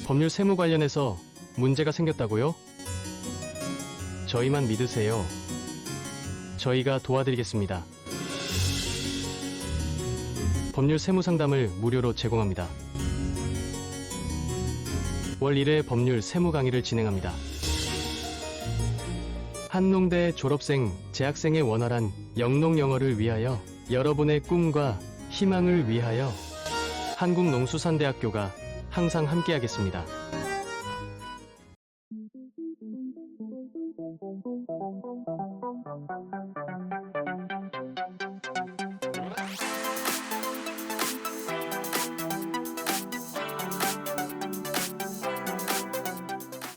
법률 세무 관련해서 문제가 생겼다고요? 저희만 믿으세요. 저희가 도와드리겠습니다. 법률 세무 상담을 무료로 제공합니다. 월 1회 법률 세무 강의를 진행합니다. 한농대 졸업생, 재학생의 원활한 영농 영어를 위하여 여러분의 꿈과 희망을 위하여 한국농수산대학교가 항상 함께하겠습니다.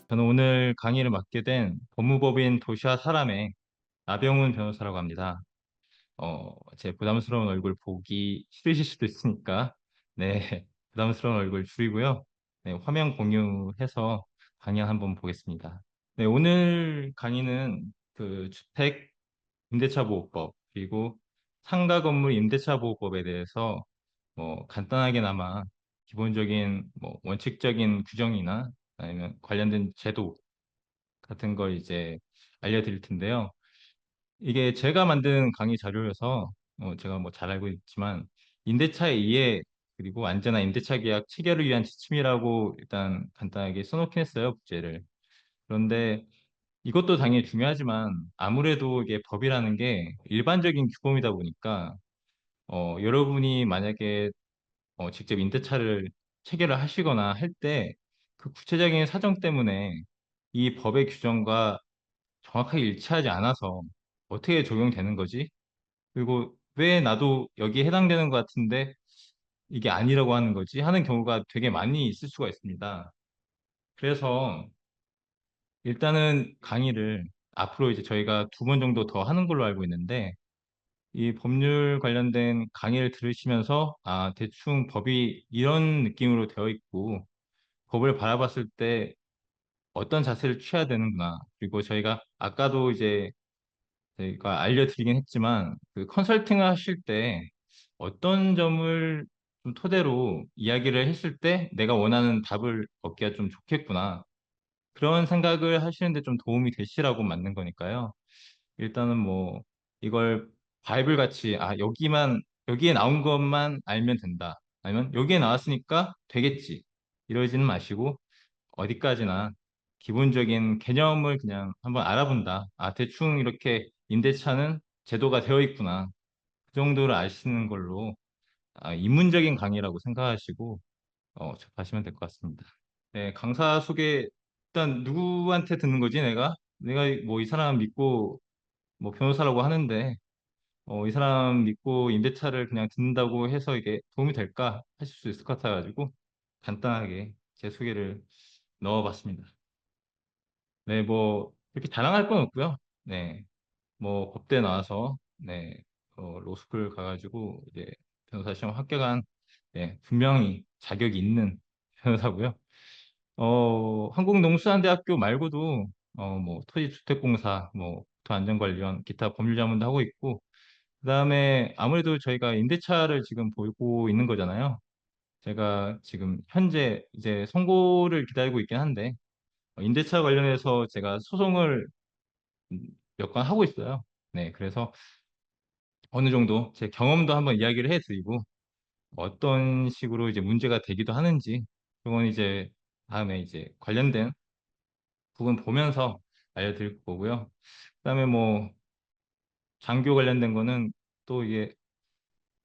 저는 오늘 강의를 맡게 된 법무법인 도시와 사람의 나병훈 변호사라고 합니다. 제 부담스러운 얼굴 보기 싫으실 수도 있으니까, 네, 부담스러운 얼굴 줄이고요. 네, 화면 공유해서 강의 한번 보겠습니다. 네, 오늘 강의는 그 주택 임대차 보호법, 그리고 상가 건물 임대차 보호법에 대해서 간단하게나마 기본적인 원칙적인 규정이나 아니면 관련된 제도 같은 걸 이제 알려드릴 텐데요. 이게 제가 만든 강의 자료여서 제가 뭐 잘 알고 있지만 임대차의 이해 그리고 안전한 임대차 계약 체결을 위한 지침이라고 일단 간단하게 써놓긴 했어요, 부제를. 그런데 이것도 당연히 중요하지만 아무래도 이게 법이라는 게 일반적인 규범이다 보니까 여러분이 만약에 직접 임대차를 체결을 하시거나 할 때 그 구체적인 사정 때문에 이 법의 규정과 정확하게 일치하지 않아서 어떻게 적용되는 거지? 그리고 왜 나도 여기에 해당되는 것 같은데 이게 아니라고 하는 거지? 하는 경우가 되게 많이 있을 수가 있습니다. 그래서 일단은 강의를 앞으로 이제 저희가 2번 정도 더 하는 걸로 알고 있는데 이 법률 관련된 강의를 들으시면서 아, 대충 법이 이런 느낌으로 되어 있고 법을 바라봤을 때 어떤 자세를 취해야 되는구나. 그리고 저희가 아까도 이제 저희가 알려드리긴 했지만 그 컨설팅을 하실 때 어떤 점을 좀 토대로 이야기를 했을 때 내가 원하는 답을 얻기가 좀 좋겠구나. 그런 생각을 하시는데 좀 도움이 되시라고 만든 거니까요. 일단은 뭐 이걸 바이블 같이 여기에 나온 것만 알면 된다. 아니면 여기에 나왔으니까 되겠지. 이러지는 마시고 어디까지나 기본적인 개념을 그냥 한번 알아본다. 아, 대충 이렇게 임대차는 제도가 되어 있구나. 그 정도를 아시는 걸로 입문적인 강의라고 생각하시고 접하시면 될 것 같습니다. 네, 강사 소개 일단 누구한테 듣는 거지 내가 뭐 이 사람 믿고 뭐 변호사라고 하는데 이 사람 믿고 임대차를 그냥 듣는다고 해서 이게 도움이 될까 하실 수 있을 것 같아가지고 간단하게 제 소개를 넣어봤습니다. 네, 뭐 이렇게 자랑할 건 없고요. 네, 뭐 법대 나와서 네, 로스쿨 가가지고 이제 변호사 시험 합격한 네, 분명히 자격이 있는 변호사고요. 한국농수산대학교 말고도 뭐 토지주택공사, 뭐 도안전관리원, 기타 법률 자문도 하고 있고, 그다음에 아무래도 저희가 임대차를 지금 보고 있는 거잖아요. 제가 지금 현재 이제 선고를 기다리고 있긴 한데 임대차 관련해서 제가 소송을 몇 건 하고 있어요. 네, 그래서 어느 정도 제 경험도 한번 이야기를 해드리고 어떤 식으로 이제 문제가 되기도 하는지 그건 이제 다음에 이제 관련된 부분 보면서 알려드릴 거고요. 그다음에 뭐 장교 관련된 거는 또 이게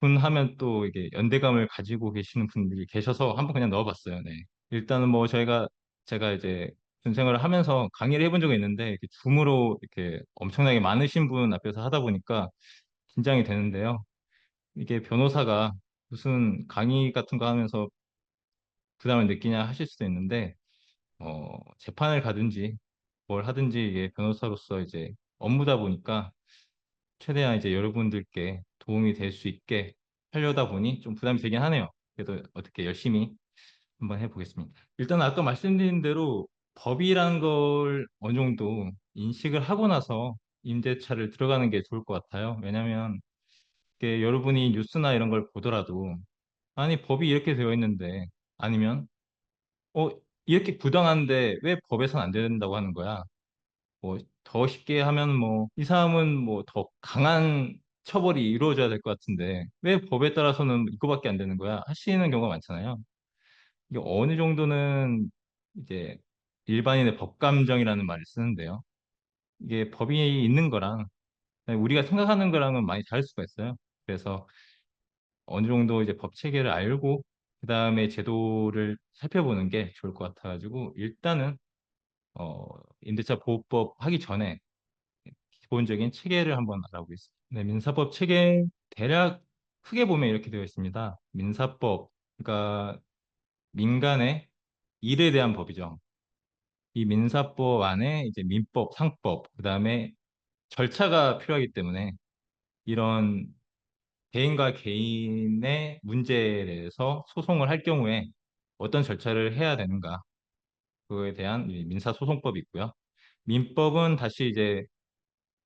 군 하면 또 이게 연대감을 가지고 계시는 분들이 계셔서 한번 그냥 넣어봤어요. 네. 일단은 뭐 제가 이제 군 생활을 하면서 강의를 해본 적이 있는데 이렇게 줌으로 이렇게 엄청나게 많으신 분 앞에서 하다 보니까 긴장이 되는데요. 이게 변호사가 무슨 강의 같은 거 하면서 부담을 느끼냐 하실 수도 있는데 재판을 가든지 뭘 하든지 이게 변호사로서 이제 업무다 보니까 최대한 이제 여러분들께 도움이 될 수 있게 하려다 보니 좀 부담이 되긴 하네요. 그래도 어떻게 열심히 한번 해보겠습니다. 일단 아까 말씀드린 대로 법이라는 걸 어느 정도 인식을 하고 나서 임대차를 들어가는 게 좋을 것 같아요. 왜냐하면 이게 여러분이 뉴스나 이런 걸 보더라도 아니 법이 이렇게 되어 있는데 아니면 이렇게 부당한데 왜 법에선 안 된다고 하는 거야? 뭐 더 쉽게 하면 뭐 이 사람은 뭐 더 강한 처벌이 이루어져야 될 것 같은데 왜 법에 따라서는 이거밖에 안 되는 거야? 하시는 경우가 많잖아요. 이게 어느 정도는 이제 일반인의 법감정이라는 말을 쓰는데요. 이게 법이 있는 거랑 우리가 생각하는 거랑은 많이 다를 수가 있어요. 그래서 어느 정도 이제 법 체계를 알고 그다음에 제도를 살펴보는 게 좋을 것 같아가지고 일단은 어, 임대차 보호법 하기 전에 기본적인 체계를 한번 알아보겠습니다. 네, 민사법 체계 대략 크게 보면 이렇게 되어 있습니다. 민사법, 그러니까 민간의 일에 대한 법이죠. 이 민사법 안에 이제 민법, 상법, 그다음에 절차가 필요하기 때문에 이런 개인과 개인의 문제에 대해서 소송을 할 경우에 어떤 절차를 해야 되는가, 그거에 대한 이 민사소송법이 있고요. 민법은 다시 이제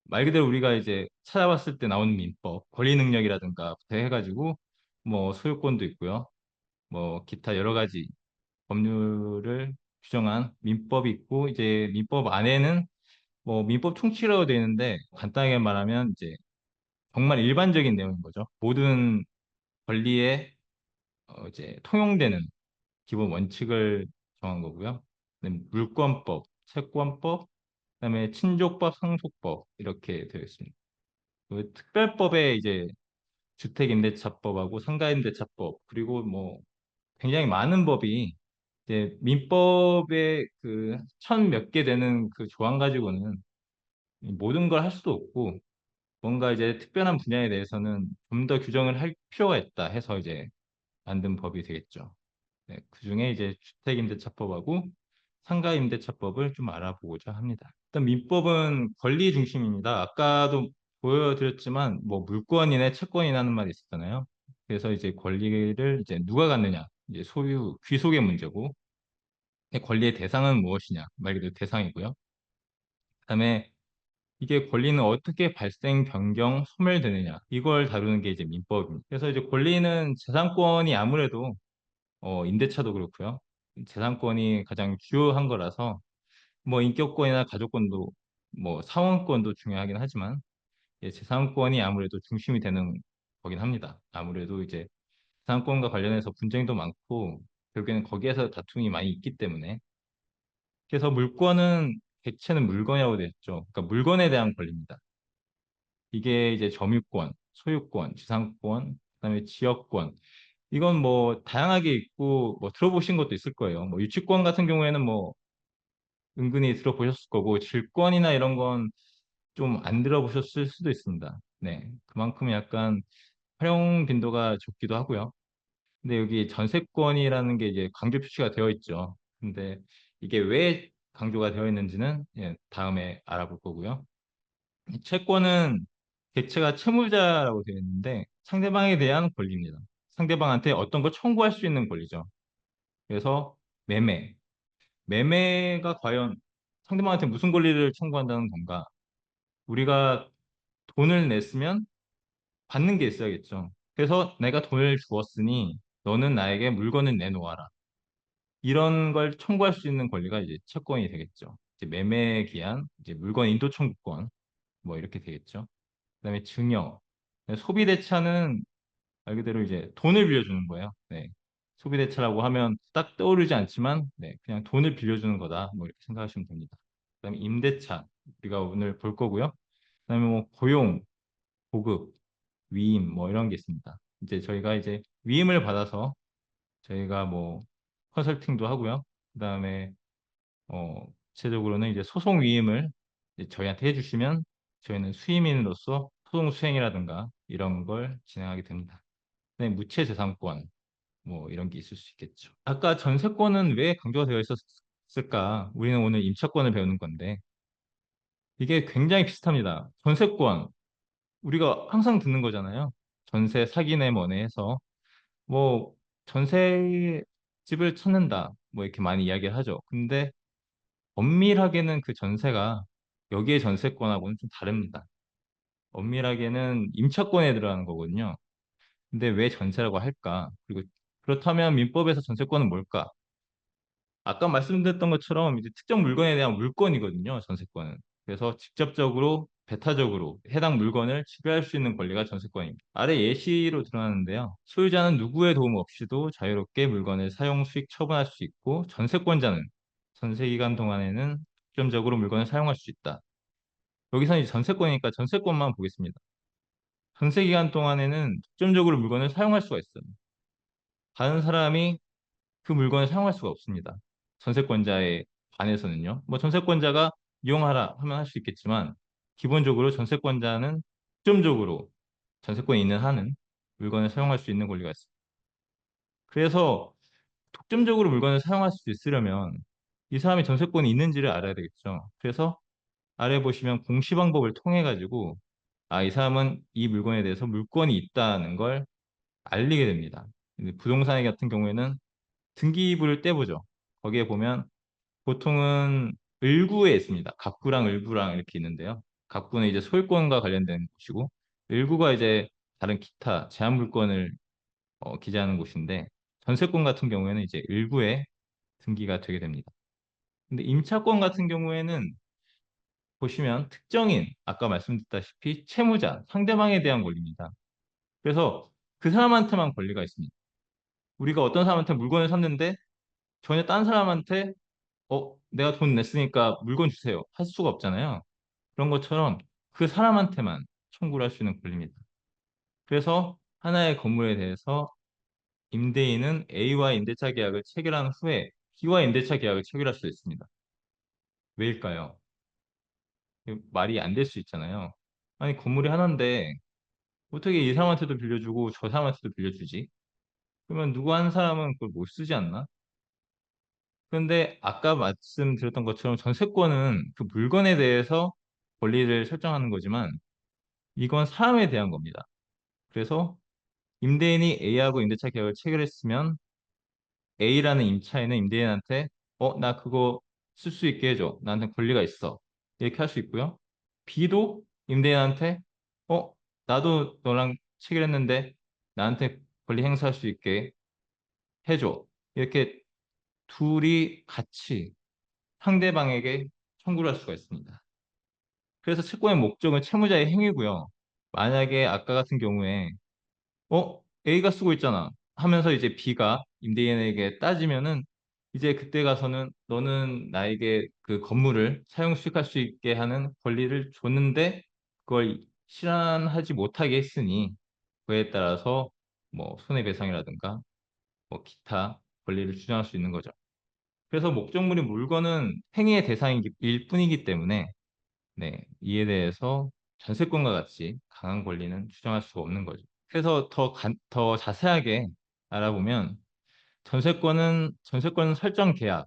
말 그대로 우리가 이제 찾아봤을 때 나오는 민법, 권리 능력이라든가 부터 해가지고 뭐 소유권도 있고요. 뭐 기타 여러 가지 법률을 규정한 민법이 있고 이제 민법 안에는 뭐 민법 총칙이라고 되어 있는데 간단하게 말하면 이제 정말 일반적인 내용인 거죠. 모든 권리에 이제 통용되는 기본 원칙을 정한 거고요. 그다음에 물권법, 채권법, 그다음에 친족법, 상속법 이렇게 되어 있습니다. 그 특별법에 이제 주택임대차법하고 상가임대차법 그리고 뭐 굉장히 많은 법이 이제 민법의 그 천 몇 개 되는 그 조항 가지고는 모든 걸 할 수도 없고 뭔가 이제 특별한 분야에 대해서는 좀 더 규정을 할 필요가 있다 해서 이제 만든 법이 되겠죠. 네, 그중에 이제 주택임대차법하고 상가임대차법을 좀 알아보고자 합니다. 일단 민법은 권리 중심입니다. 아까도 보여드렸지만 뭐 물권이나 채권이라는 말이 있었잖아요. 그래서 이제 권리를 이제 누가 갖느냐, 이제 소유 귀속의 문제고 권리의 대상은 무엇이냐 말 그대로 대상이고요. 그다음에 이게 권리는 어떻게 발생, 변경, 소멸되느냐 이걸 다루는 게 이제 민법입니다. 그래서 이제 권리는 재산권이 아무래도 임대차도 그렇고요. 재산권이 가장 주요한 거라서 뭐 인격권이나 가족권도 뭐 사원권도 중요하긴 하지만 재산권이 아무래도 중심이 되는 거긴 합니다. 아무래도 이제 재산권과 관련해서 분쟁도 많고 결국에는 거기에서 다툼이 많이 있기 때문에 그래서 물권은 객체는 물건이라고 되어 있죠. 그러니까 물건에 대한 권리입니다. 이게 이제 점유권, 소유권, 지상권, 그다음에 지역권 이건 뭐 다양하게 있고 뭐 들어보신 것도 있을 거예요. 뭐 유치권 같은 경우에는 뭐 은근히 들어보셨을 거고 질권이나 이런 건 좀 안 들어보셨을 수도 있습니다. 네, 그만큼 약간 활용 빈도가 적기도 하고요. 근데 여기 전세권이라는 게 이제 강조 표시가 되어 있죠. 근데 이게 왜 강조가 되어 있는지는 다음에 알아볼 거고요. 이 채권은 객체가 채무자라고 되어 있는데 상대방에 대한 권리입니다. 상대방한테 어떤 걸 청구할 수 있는 권리죠. 그래서 매매. 매매가 과연 상대방한테 무슨 권리를 청구한다는 건가? 우리가 돈을 냈으면 받는 게 있어야겠죠. 그래서 내가 돈을 주었으니 너는 나에게 물건을 내놓아라. 이런 걸 청구할 수 있는 권리가 이제 채권이 되겠죠. 이제 매매에 기한 이제 물건 인도 청구권 뭐 이렇게 되겠죠. 그다음에 증여. 소비대차는 말 그대로 이제 돈을 빌려주는 거예요. 네. 소비대차라고 하면 딱 떠오르지 않지만 네, 그냥 돈을 빌려주는 거다. 뭐 이렇게 생각하시면 됩니다. 그다음에 임대차 우리가 오늘 볼 거고요. 그다음에 뭐 고용, 보급, 위임 뭐 이런 게 있습니다. 이제 저희가 이제 위임을 받아서 저희가 뭐 컨설팅도 하고요. 그다음에 구체적으로는 이제 소송 위임을 이제 저희한테 해주시면 저희는 수임인으로서 소송 수행이라든가 이런 걸 진행하게 됩니다. 그다음에 무채재산권 뭐 이런 게 있을 수 있겠죠. 아까 전세권은 왜 강조가 되어 있었을까? 우리는 오늘 임차권을 배우는 건데 이게 굉장히 비슷합니다. 전세권 우리가 항상 듣는 거잖아요. 전세 사기네 뭐네 해서 뭐 전세 집을 찾는다 뭐 이렇게 많이 이야기를 하죠. 근데 엄밀하게는 그 전세가 여기에 전세권하고는 좀 다릅니다. 엄밀하게는 임차권에 들어가는 거거든요. 근데 왜 전세라고 할까? 그리고 그렇다면 민법에서 전세권은 뭘까? 아까 말씀드렸던 것처럼 이제 특정 물건에 대한 물권이거든요, 전세권은. 그래서 직접적으로, 배타적으로 해당 물건을 지배할 수 있는 권리가 전세권입니다. 아래 예시로 드러나는데요. 소유자는 누구의 도움 없이도 자유롭게 물건을 사용, 수익, 처분할 수 있고, 전세권자는 전세 기간 동안에는 독점적으로 물건을 사용할 수 있다. 여기서 이제 전세권이니까 전세권만 보겠습니다. 전세 기간 동안에는 독점적으로 물건을 사용할 수가 있어요. 다른 사람이 그 물건을 사용할 수가 없습니다. 전세권자에 반해서는요. 뭐 전세권자가 이용하라 하면 할 수 있겠지만 기본적으로 전세권자는 독점적으로 전세권이 있는 한은 물건을 사용할 수 있는 권리가 있습니다. 그래서 독점적으로 물건을 사용할 수 있으려면 이 사람이 전세권이 있는지를 알아야 되겠죠. 그래서 아래 보시면 공시 방법을 통해 가지고 이 사람은 이 물건에 대해서 물권이 있다는 걸 알리게 됩니다. 근데 부동산 같은 경우에는 등기부를 떼보죠. 거기에 보면 보통은 을구에 있습니다. 갑구랑 을부랑 이렇게 있는데요. 갑구는 이제 소유권과 관련된 곳이고, 을구가 이제 다른 기타 제한 물권을 기재하는 곳인데, 전세권 같은 경우에는 이제 을구에 등기가 되게 됩니다. 근데 임차권 같은 경우에는 보시면 특정인, 아까 말씀드렸다시피 채무자, 상대방에 대한 권리입니다. 그래서 그 사람한테만 권리가 있습니다. 우리가 어떤 사람한테 물건을 샀는데 전혀 딴 사람한테 내가 돈 냈으니까 물건 주세요. 할 수가 없잖아요. 그런 것처럼 그 사람한테만 청구를 할 수 있는 권리입니다. 그래서 하나의 건물에 대해서 임대인은 A와 임대차 계약을 체결한 후에 B와 임대차 계약을 체결할 수 있습니다. 왜일까요? 말이 안 될 수 있잖아요. 아니, 건물이 하나인데 어떻게 이 사람한테도 빌려주고 저 사람한테도 빌려주지? 그러면 누구 한 사람은 그걸 못 쓰지 않나? 그런데 아까 말씀드렸던 것처럼 전세권은 그 물건에 대해서 권리를 설정하는 거지만 이건 사람에 대한 겁니다. 그래서 임대인이 A하고 임대차 계약을 체결했으면 A라는 임차인은 임대인한테 나 그거 쓸 수 있게 해줘. 나한테 권리가 있어. 이렇게 할 수 있고요. B도 임대인한테 어, 나도 너랑 체결했는데 나한테 권리 행사할 수 있게 해줘. 이렇게 둘이 같이 상대방에게 청구를 할 수가 있습니다. 그래서 채권의 목적은 채무자의 행위고요. 만약에 아까 같은 경우에 A가 쓰고 있잖아 하면서 이제 B가 임대인에게 따지면은 이제 그때 가서는 너는 나에게 그 건물을 사용 수익할 수 있게 하는 권리를 줬는데 그걸 실현하지 못하게 했으니 그에 따라서 뭐 손해배상이라든가 뭐 기타 권리를 주장할 수 있는 거죠. 그래서 목적물인 물건은 행위의 대상일 뿐이기 때문에 네, 이에 대해서 전세권과 같이 강한 권리는 주장할 수가 없는 거죠. 그래서 더 자세하게 알아보면 전세권 설정 계약.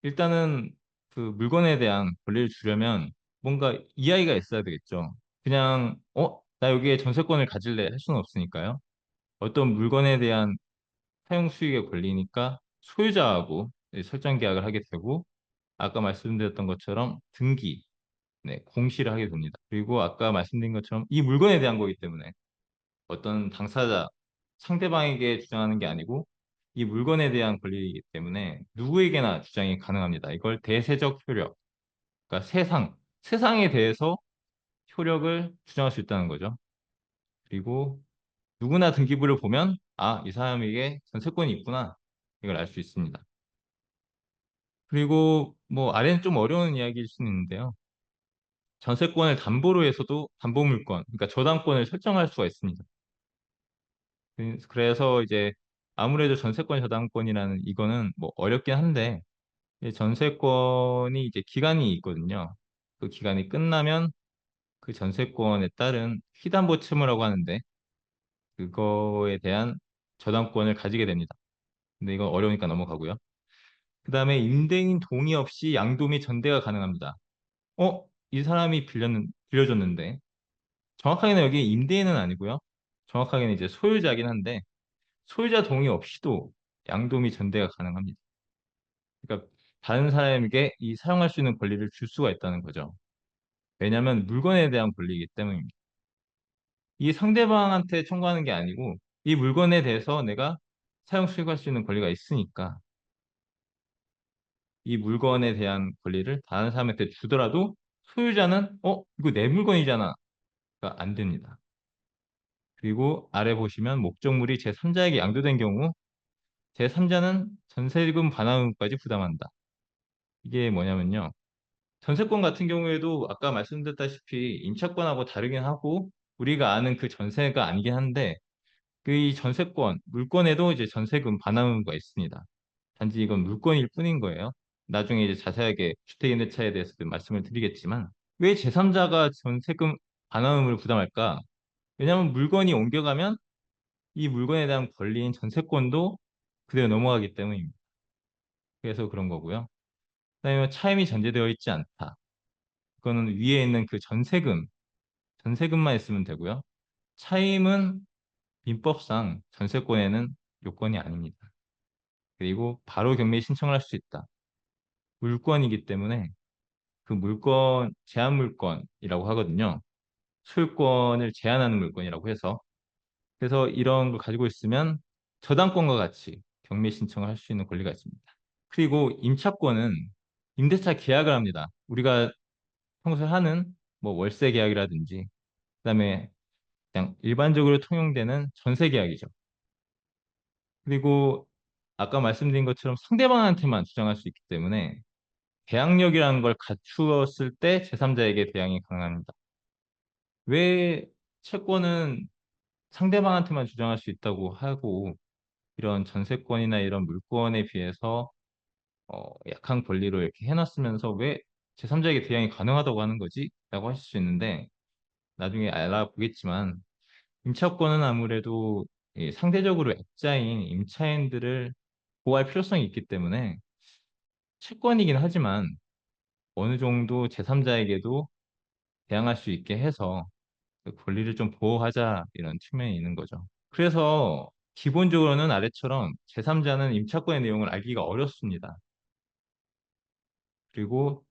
일단은 그 물건에 대한 권리를 주려면 뭔가 이야기가 있어야 되겠죠. 그냥 나 여기에 전세권을 가질래 할 수는 없으니까요. 어떤 물건에 대한 사용 수익의 권리니까 소유자하고 설정 계약을 하게 되고 아까 말씀드렸던 것처럼 등기, 네, 공시를 하게 됩니다. 그리고 아까 말씀드린 것처럼 이 물건에 대한 거기 때문에 어떤 당사자, 상대방에게 주장하는 게 아니고 이 물건에 대한 권리이기 때문에 누구에게나 주장이 가능합니다. 이걸 대세적 효력, 그러니까 세상에 대해서 효력을 주장할 수 있다는 거죠. 그리고 누구나 등기부를 보면 이 사람에게 전세권이 있구나. 이걸 알 수 있습니다. 그리고 뭐 아래는 좀 어려운 이야기일 수는 있는데요. 전세권을 담보로 해서도 담보물권, 그러니까 저당권을 설정할 수가 있습니다. 그래서 이제 아무래도 전세권 저당권이라는 이거는 뭐 어렵긴 한데 이 전세권이 이제 기간이 있거든요. 그 기간이 끝나면 그 전세권에 따른 피담보 채무라고 하는데 그거에 대한 저당권을 가지게 됩니다. 근데 이건 어려우니까 넘어가고요. 그 다음에 임대인 동의 없이 양도 및 전대가 가능합니다. 이 사람이 빌려줬는데 정확하게는 여기 임대인은 아니고요. 정확하게는 이제 소유자긴 한데 소유자 동의 없이도 양도 및 전대가 가능합니다. 그러니까 다른 사람에게 이 사용할 수 있는 권리를 줄 수가 있다는 거죠. 왜냐하면 물건에 대한 권리이기 때문입니다. 이 상대방한테 청구하는 게 아니고 이 물건에 대해서 내가 사용 수익할 수 있는 권리가 있으니까 이 물건에 대한 권리를 다른 사람한테 주더라도 소유자는 이거 내 물건이잖아가 안 됩니다. 그리고 아래 보시면 목적물이 제3자에게 양도된 경우 제3자는 전세금 반환금까지 부담한다. 이게 뭐냐면요. 전세권 같은 경우에도 아까 말씀드렸다시피 임차권하고 다르긴 하고 우리가 아는 그 전세가 아니긴 한데 그 이 전세권, 물건에도 이제 전세금 반환금가 있습니다. 단지 이건 물건일 뿐인 거예요. 나중에 이제 자세하게 주택임대차에 대해서도 말씀을 드리겠지만 왜 제3자가 전세금 반환금을 부담할까? 왜냐하면 물건이 옮겨가면 이 물건에 대한 권리인 전세권도 그대로 넘어가기 때문입니다. 그래서 그런 거고요. 그다음에 차임이 전제되어 있지 않다. 그거는 위에 있는 그 전세금만 있으면 되고요. 차임은 민법상 전세권에는 요건이 아닙니다. 그리고 바로 경매 신청을 할 수 있다. 물건이기 때문에 그 물건, 제한 물건이라고 하거든요. 소유권을 제한하는 물건이라고 해서. 그래서 이런 걸 가지고 있으면 저당권과 같이 경매 신청을 할 수 있는 권리가 있습니다. 그리고 임차권은 임대차 계약을 합니다. 우리가 평소에 하는 뭐 월세 계약이라든지 그다음에 그냥 일반적으로 통용되는 전세 계약이죠. 그리고 아까 말씀드린 것처럼 상대방한테만 주장할 수 있기 때문에 대항력이라는 걸 갖추었을 때 제3자에게 대항이 가능합니다. 왜 채권은 상대방한테만 주장할 수 있다고 하고 이런 전세권이나 이런 물건에 비해서 약한 권리로 이렇게 해놨으면서 왜 제3자에게 대항이 가능하다고 하는 거지? 라고 하실 수 있는데 나중에 알아보겠지만 임차권은 아무래도 이 상대적으로 약자인 임차인들을 보호할 필요성이 있기 때문에 채권이긴 하지만 어느 정도 제3자에게도 대항할 수 있게 해서 그 권리를 좀 보호하자 이런 측면이 있는 거죠. 그래서 기본적으로는 아래처럼 제3자는 임차권의 내용을 알기가 어렵습니다. 그리고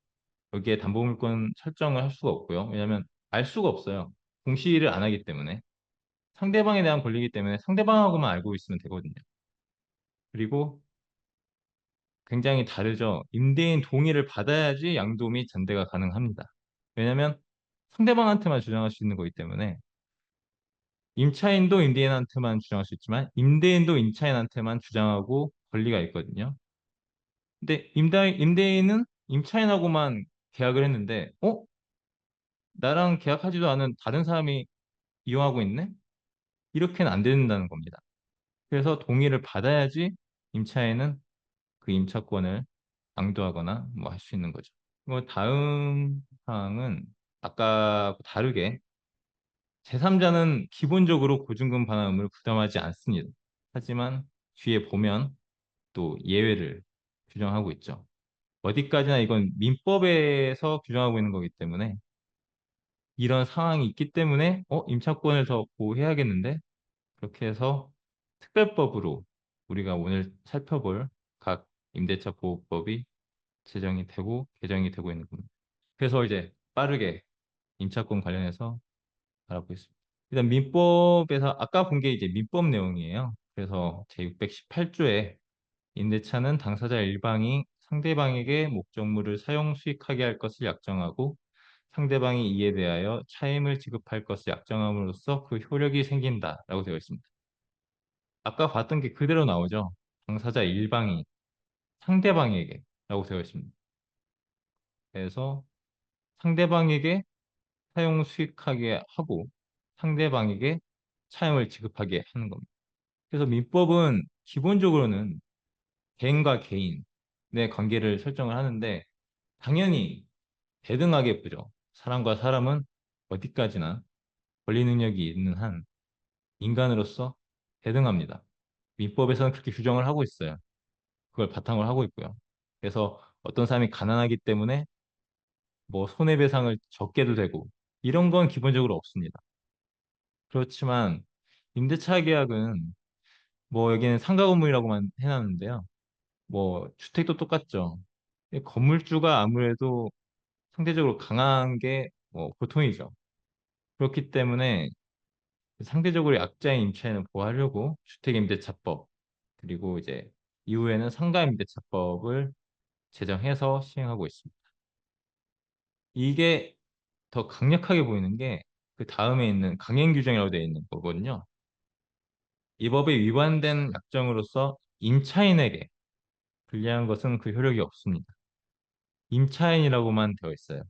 여기에 담보물권 설정을 할 수가 없고요. 왜냐하면 알 수가 없어요. 공시를 안 하기 때문에. 상대방에 대한 권리이기 때문에 상대방하고만 알고 있으면 되거든요. 그리고 굉장히 다르죠. 임대인 동의를 받아야지 양도 및 전대가 가능합니다. 왜냐하면 상대방한테만 주장할 수 있는 거기 때문에 임차인도 임대인한테만 주장할 수 있지만 임대인도 임차인한테만 주장하고 권리가 있거든요. 근데 임대인은 임차인하고만 계약을 했는데 나랑 계약하지도 않은 다른 사람이 이용하고 있네? 이렇게는 안 된다는 겁니다. 그래서 동의를 받아야지 임차인은 그 임차권을 양도하거나 뭐 할 수 있는 거죠. 뭐 다음 사항은 아까 다르게 제3자는 기본적으로 보증금 반환 의무를 부담하지 않습니다. 하지만 뒤에 보면 또 예외를 규정하고 있죠. 어디까지나 이건 민법에서 규정하고 있는 거기 때문에 이런 상황이 있기 때문에 임차권을 더 보호해야겠는데 그렇게 해서 특별법으로 우리가 오늘 살펴볼 각 임대차 보호법이 제정이 되고 개정이 되고 있는 겁니다. 그래서 이제 빠르게 임차권 관련해서 알아보겠습니다. 일단 민법에서 아까 본 게 이제 민법 내용이에요. 그래서 제618조에 임대차는 당사자 일방이 상대방에게 목적물을 사용 수익하게 할 것을 약정하고 상대방이 이에 대하여 차임을 지급할 것을 약정함으로써 그 효력이 생긴다라고 되어 있습니다. 아까 봤던 게 그대로 나오죠. 당사자 일방이 상대방에게라고 되어 있습니다. 그래서 상대방에게 사용 수익하게 하고 상대방에게 차임을 지급하게 하는 겁니다. 그래서 민법은 기본적으로는 개인과 개인의 관계를 설정을 하는데 당연히 대등하게 보죠. 사람과 사람은 어디까지나 권리 능력이 있는 한 인간으로서 대등합니다. 민법에서는 그렇게 규정을 하고 있어요. 그걸 바탕으로 하고 있고요. 그래서 어떤 사람이 가난하기 때문에 뭐 손해배상을 적게도 되고 이런 건 기본적으로 없습니다. 그렇지만 임대차 계약은 뭐 여기는 상가 건물이라고만 해놨는데요. 뭐 주택도 똑같죠. 이 건물주가 아무래도 상대적으로 강한 게 뭐 보통이죠. 그렇기 때문에 상대적으로 약자인 임차인을 보호하려고 주택임대차법 그리고 이제 이후에는 상가임대차법을 제정해서 시행하고 있습니다. 이게 더 강력하게 보이는 게 그 다음에 있는 강행 규정이라고 되어 있는 거거든요. 이 법에 위반된 약정으로서 임차인에게 불리한 것은 그 효력이 없습니다. 임차인이라고만 되어 있어요.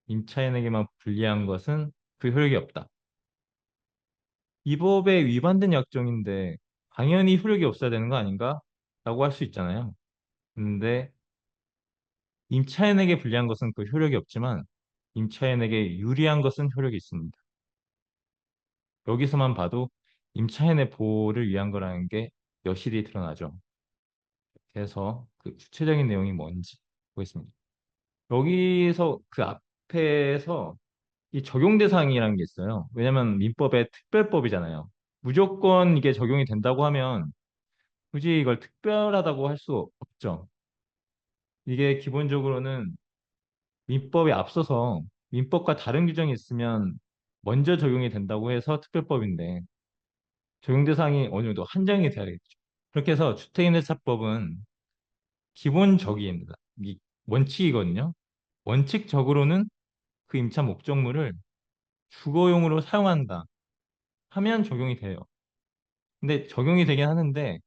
임차인에게만 불리한 것은 그 효력이 없다. 이 법에 위반된 약정인데 당연히 효력이 없어야 되는 거 아닌가? 라고 할 수 있잖아요. 근데 임차인에게 불리한 것은 그 효력이 없지만 임차인에게 유리한 것은 효력이 있습니다. 여기서만 봐도 임차인의 보호를 위한 거라는 게 여실히 드러나죠. 그래서 그 구체적인 내용이 뭔지 보겠습니다. 여기서 그 앞에서 이 적용 대상이라는 게 있어요. 왜냐하면 민법의 특별법이잖아요. 무조건 이게 적용이 된다고 하면 굳이 이걸 특별하다고 할 수 없죠. 이게 기본적으로는 민법에 앞서서 민법과 다른 규정이 있으면 먼저 적용이 된다고 해서 특별법인데 적용 대상이 어느 정도 한정이 돼야겠죠. 그렇게 해서 주택임대차법은 기본적이입니다. 이 원칙이거든요. 원칙적으로는 그 임차 목적물을 주거용으로 사용한다 하면 적용이 돼요. 근데 적용이 되긴 하는데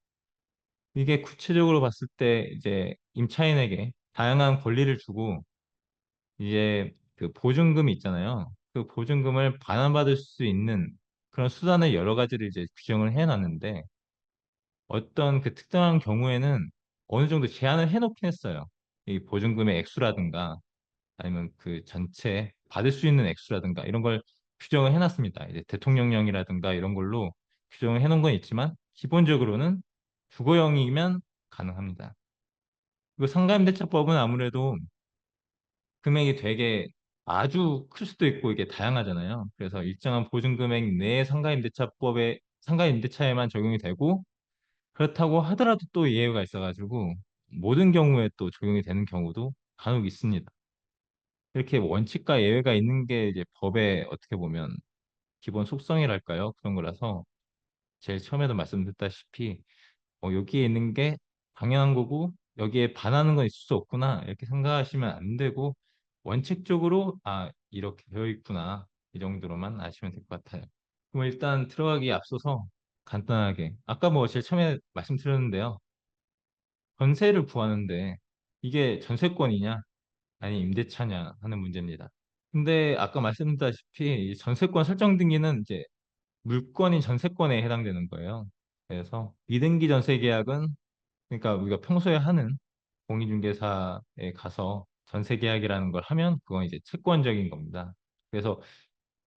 이게 구체적으로 봤을 때 이제 임차인에게 다양한 권리를 주고 이제 그 보증금이 있잖아요. 그 보증금을 반환받을 수 있는 그런 수단을 여러 가지를 이제 규정을 해놨는데 어떤 그 특정한 경우에는 어느 정도 제한을 해놓긴 했어요. 이 보증금의 액수라든가 아니면 그 전체 받을 수 있는 액수라든가 이런 걸 규정을 해놨습니다. 이제 대통령령이라든가 이런 걸로 규정을 해놓은 건 있지만 기본적으로는 주거용이면 가능합니다. 그리고 상가임대차법은 아무래도 금액이 되게 아주 클 수도 있고 이게 다양하잖아요. 그래서 일정한 보증 금액 내에 상가임대차법에 상가임대차에만 적용이 되고 그렇다고 하더라도 또 예외가 있어가지고 모든 경우에 또 적용이 되는 경우도 간혹 있습니다. 이렇게 원칙과 예외가 있는 게 이제 법의 어떻게 보면 기본 속성이랄까요? 그런 거라서 제일 처음에도 말씀드렸다시피 여기에 있는 게 당연한 거고 여기에 반하는 건 있을 수 없구나 이렇게 생각하시면 안 되고 원칙적으로 이렇게 되어 있구나 이 정도로만 아시면 될 것 같아요. 그럼 일단 들어가기에 앞서서 간단하게 아까 뭐 제일 처음에 말씀드렸는데요. 전세를 구하는데 이게 전세권이냐 아니 임대차냐 하는 문제입니다. 근데 아까 말씀드렸다시피 이 전세권 설정 등기는 이제 물권인 전세권에 해당되는 거예요. 그래서 미등기 전세 계약은 그러니까 우리가 평소에 하는 공인중개사에 가서 전세 계약이라는 걸 하면 그건 이제 채권적인 겁니다. 그래서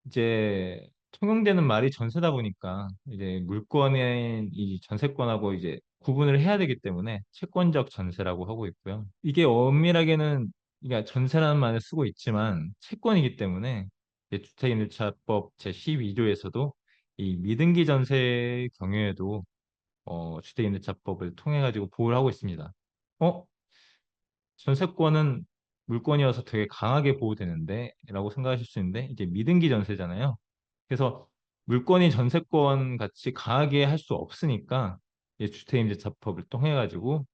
이제 통용되는 말이 전세다 보니까 이제 물권의 이 전세권하고 이제 구분을 해야 되기 때문에 채권적 전세라고 하고 있고요. 이게 엄밀하게는 그러니까 전세라는 말을 쓰고 있지만 채권이기 때문에 이제 주택임대차법 제12조에서도 이 미등기 전세 경우에도 주택임대차법을 통해 가지고 보호를 하고 있습니다. 어? 전세권은 물권이어서 되게 강하게 보호되는데 라고 생각하실 수 있는데 이제 미등기 전세잖아요. 그래서 물권이 전세권 같이 강하게 할 수 없으니까 이제 주택임대차법을 통해 가지고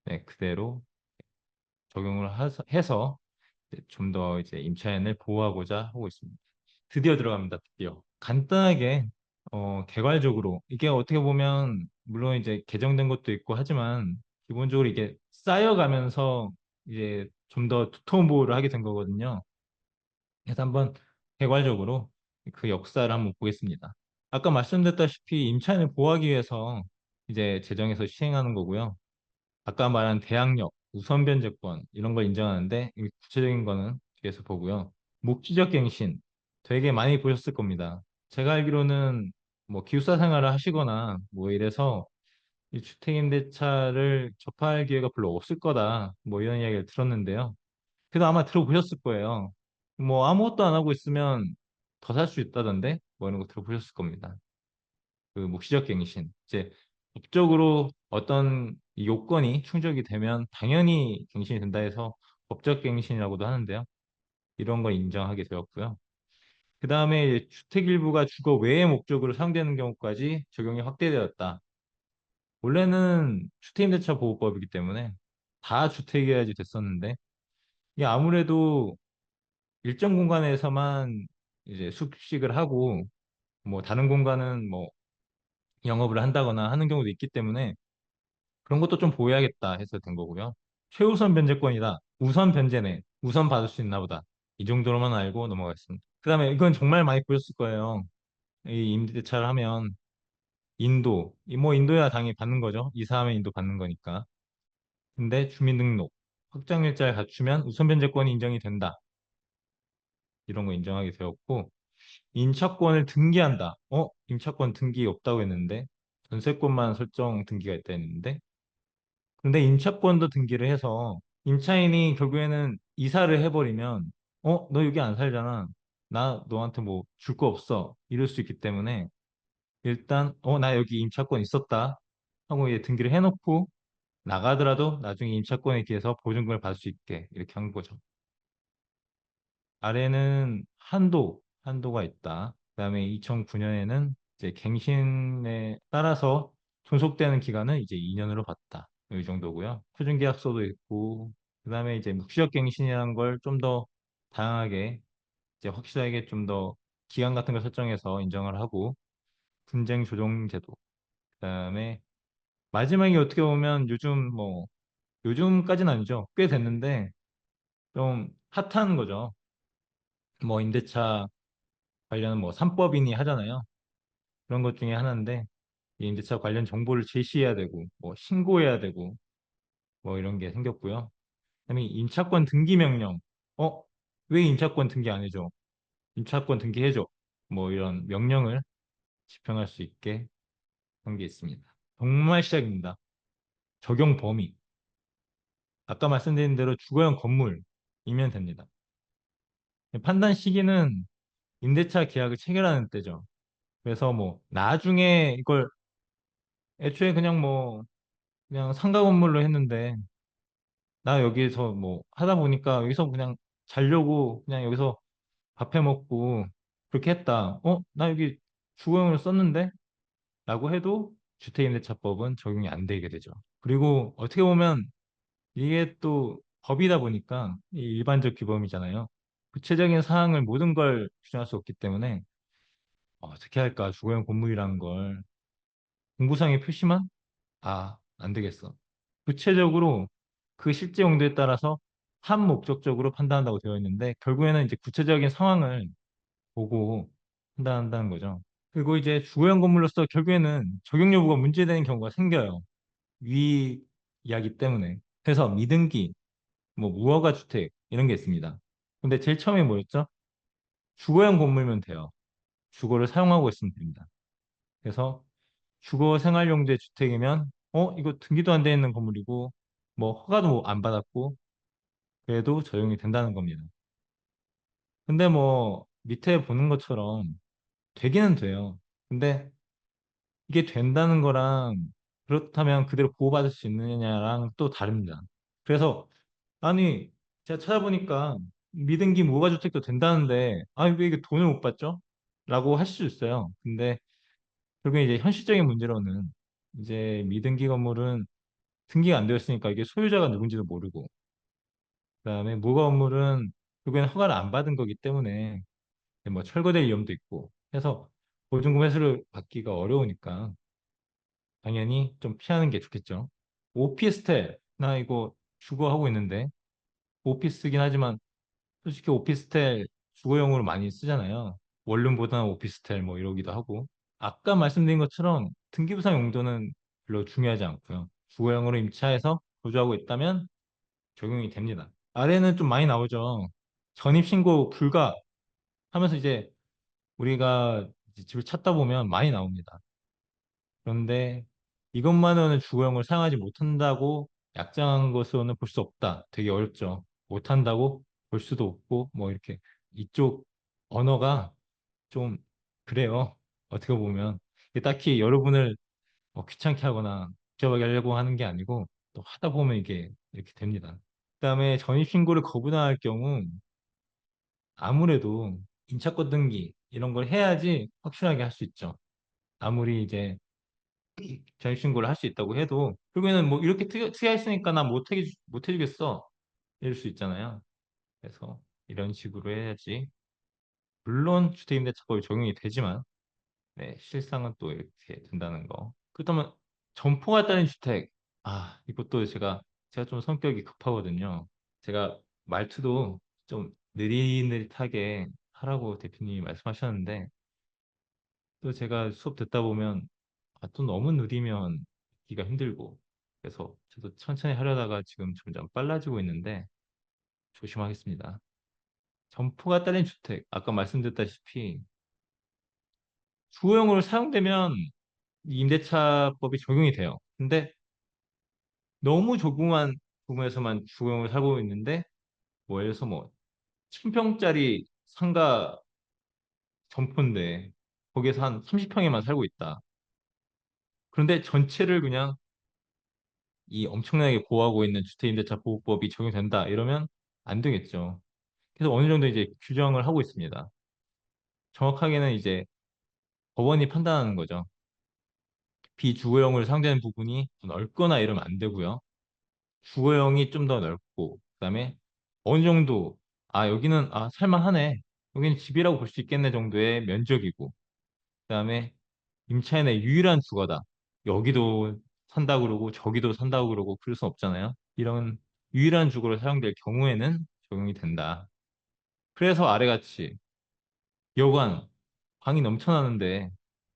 네, 그대로 적용을 해서 좀 더 이제 임차인을 보호하고자 하고 있습니다. 드디어 들어갑니다. 드디어. 간단하게 개괄적으로 이게 어떻게 보면 물론 이제 개정된 것도 있고 하지만 기본적으로 이게 쌓여가면서 이제 좀 더 두터운 보호를 하게 된 거거든요. 그래서 한번 개괄적으로 그 역사를 한번 보겠습니다. 아까 말씀드렸다시피 임차인을 보호하기 위해서 이제 제정해서 시행하는 거고요. 아까 말한 대항력, 우선 변제권 이런 걸 인정하는데 이 구체적인 거는 뒤에서 보고요. 목지적 갱신 되게 많이 보셨을 겁니다. 제가 알기로는 뭐 기숙사 생활을 하시거나 뭐 이래서 이 주택임대차를 접할 기회가 별로 없을 거다 뭐 이런 이야기를 들었는데요. 그래도 아마 들어보셨을 거예요. 뭐 아무것도 안 하고 있으면 더 살 수 있다던데 뭐 이런 거 들어보셨을 겁니다. 그 묵시적 갱신. 이제 법적으로 어떤 이 요건이 충족이 되면 당연히 갱신이 된다 해서 법적 갱신이라고도 하는데요. 이런 걸 인정하게 되었고요. 그 다음에 주택 일부가 주거 외의 목적으로 사용되는 경우까지 적용이 확대되었다. 원래는 주택임대차 보호법이기 때문에 다 주택이어야지 됐었는데 이게 아무래도 일정 공간에서만 이제 숙식을 하고 뭐 다른 공간은 뭐 영업을 한다거나 하는 경우도 있기 때문에 그런 것도 좀 보여야겠다 해서 된 거고요. 최우선 변제권이다. 우선 변제네. 우선 받을 수 있나 보다. 이 정도로만 알고 넘어가겠습니다. 그다음에 이건 정말 많이 보셨을 거예요. 이 임대차를 하면 인도, 뭐 인도야 당연히 받는 거죠. 이사하면 인도 받는 거니까. 근데 주민등록, 확정일자를 갖추면 우선 변제권이 인정이 된다. 이런 거 인정하게 되었고 임차권을 등기한다. 임차권 등기 없다고 했는데 전세권만 설정 등기가 있다 했는데 근데 임차권도 등기를 해서 임차인이 결국에는 이사를 해버리면 너 여기 안 살잖아. 나 너한테 뭐 줄 거 없어. 이럴 수 있기 때문에 일단 나 여기 임차권 있었다 하고 이제 등기를 해놓고 나가더라도 나중에 임차권에 대해서 보증금을 받을 수 있게 이렇게 한 거죠. 아래는 한도가 있다. 그다음에 2009년에는 이제 갱신에 따라서 존속되는 기간은 이제 2년으로 봤다. 이 정도고요. 표준계약서도 있고, 그다음에 이제 묵시적 갱신이라는 걸 좀 더 다양하게 이제 확실하게 좀 더 기간 같은 걸 설정해서 인정을 하고, 분쟁 조정 제도. 그다음에 마지막에 어떻게 보면 요즘까지는 아니죠. 꽤 됐는데 좀 핫한 거죠. 뭐 임대차 관련 뭐 3법인이 하잖아요. 그런 것 중에 하나인데 이 임대차 관련 정보를 제시해야 되고 뭐 신고해야 되고 뭐 이런 게 생겼고요. 그다음에 임차권 등기 명령. 어? 왜 임차권 등기 안 해줘? 임차권 등기해줘. 뭐 이런 명령을 집행할 수 있게 한 게 있습니다. 정말 시작입니다. 적용 범위. 아까 말씀드린 대로 주거용 건물이면 됩니다. 판단 시기는 임대차 계약을 체결하는 때죠. 그래서 뭐 나중에 이걸 애초에 그냥 상가 건물로 했는데 나 여기서 뭐 하다 보니까 여기서 그냥 자려고 그냥 여기서 밥해 먹고 그렇게 했다. 나 여기 주거용으로 썼는데? 라고 해도 주택임대차법은 적용이 안 되게 되죠. 그리고 어떻게 보면 이게 또 법이다 보니까 이 일반적 규범이잖아요. 구체적인 사항을 모든 걸 규정할 수 없기 때문에 어떻게 할까? 주거용 건물이라는 걸 공구상에 표시만 안 되겠어. 구체적으로 그 실제 용도에 따라서 한 목적적으로 판단한다고 되어 있는데 결국에는 이제 구체적인 상황을 보고 판단한다는 거죠. 그리고 이제 주거용 건물로서 결국에는 적용 여부가 문제되는 경우가 생겨요. 위 이야기 때문에. 그래서 미등기, 뭐 무허가 주택 이런 게 있습니다. 근데 제일 처음에 뭐였죠? 주거용 건물면 돼요. 주거를 사용하고 있으면 됩니다. 그래서 주거 생활 용도의 주택이면 이거 등기도 안 돼 있는 건물이고 뭐 허가도 안 받았고 그래도 적용이 된다는 겁니다. 근데 뭐 밑에 보는 것처럼 되기는 돼요. 근데 이게 된다는 거랑 그렇다면 그대로 보호받을 수 있느냐랑 또 다릅니다. 그래서 아니 제가 찾아보니까 미등기 무과주택도 된다는데 아니 왜 이게 돈을 못 받죠? 라고 하실 수 있어요. 근데 결국에 이제 현실적인 문제로는 이제 미등기 건물은 등기가 안 되었으니까 이게 소유자가 누군지도 모르고 그다음에 무과 건물은 결국에는 허가를 안 받은 거기 때문에 뭐 철거될 위험도 있고 해서 보증금 회수를 받기가 어려우니까 당연히 좀 피하는 게 좋겠죠. 오피스텔, 나 이거 주거하고 있는데, 오피스긴 하지만, 솔직히 오피스텔 주거용으로 많이 쓰잖아요. 원룸보다는 오피스텔 뭐 이러기도 하고. 아까 말씀드린 것처럼 등기부상 용도는 별로 중요하지 않고요. 주거용으로 임차해서 거주하고 있다면 적용이 됩니다. 아래는 좀 많이 나오죠. 전입신고 불가 하면서 이제 우리가 이제 집을 찾다 보면 많이 나옵니다. 그런데 이것만으로는 주거용을 사용하지 못한다고 약정한 것으로는 볼 수 없다. 되게 어렵죠. 못한다고 볼 수도 없고 뭐 이렇게 이쪽 언어가 좀 그래요. 어떻게 보면 이게 딱히 여러분을 귀찮게 하거나 복잡하게 하려고 하는 게 아니고 또 하다 보면 이게 이렇게 됩니다. 그다음에 전입신고를 거부당할 경우 아무래도 임차권 등기 이런 걸 해야지 확실하게 할 수 있죠. 아무리 이제 전입신고를 할 수 있다고 해도 결국에는 뭐 이렇게 투여했으니까 나 못 해주겠어 이럴 수 있잖아요. 그래서 이런 식으로 해야지. 물론 주택임대차법이 적용이 되지만 네, 실상은 또 이렇게 된다는 거. 그렇다면 점포가 딸린 주택. 이것도 제가 좀 성격이 급하거든요. 제가 말투도 좀 느릿느릿하게 하라고 대표님이 말씀하셨는데 또 제가 수업 듣다 보면 또 너무 느리면 듣기가 힘들고 그래서 저도 천천히 하려다가 지금 점점 빨라지고 있는데 조심하겠습니다. 점포가 딸린 주택. 아까 말씀드렸다시피 주거용으로 사용되면 이 임대차법이 적용이 돼요. 근데 너무 조그만 부분에서만 주거용으로 살고 있는데 뭐 예를 들어서 뭐 1000평짜리 상가 점포인데 거기에서 한 30평에만 살고 있다. 그런데 전체를 그냥 이 엄청나게 보호하고 있는 주택임대차 보호법이 적용된다. 이러면 안 되겠죠. 그래서 어느 정도 이제 규정을 하고 있습니다. 정확하게는 이제 법원이 판단하는 거죠. 비주거용으로 사용되는 부분이 넓거나 이러면 안 되고요. 주거용이 좀 더 넓고, 그다음에 어느 정도, 여기는, 살만하네. 여기는 집이라고 볼 수 있겠네 정도의 면적이고, 그다음에 임차인의 유일한 주거다. 여기도 산다 그러고, 저기도 산다고 그러고, 그럴 순 없잖아요. 이런 유일한 주거로 사용될 경우에는 적용이 된다. 그래서 아래같이 여관, 방이 넘쳐나는데,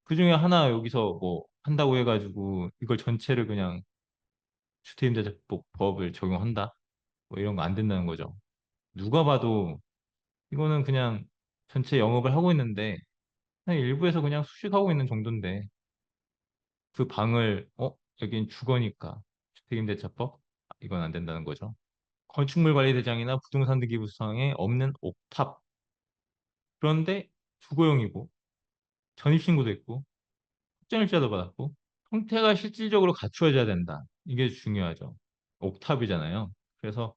그 중에 하나 여기서 뭐 한다고 해가지고, 이걸 전체를 그냥 주택임대차법을 적용한다? 뭐 이런 거 안 된다는 거죠. 누가 봐도 이거는 그냥 전체 영업을 하고 있는데 그냥 일부에서 그냥 수식하고 있는 정도인데 그 방을 여긴 주거니까 주택임대차법 이건 안 된다는 거죠. 건축물 관리 대장이나 부동산 등기부상에 없는 옥탑 그런데 주거용이고 전입신고도 있고 확정일자도 받았고 형태가 실질적으로 갖추어져야 된다. 이게 중요하죠. 옥탑이잖아요. 그래서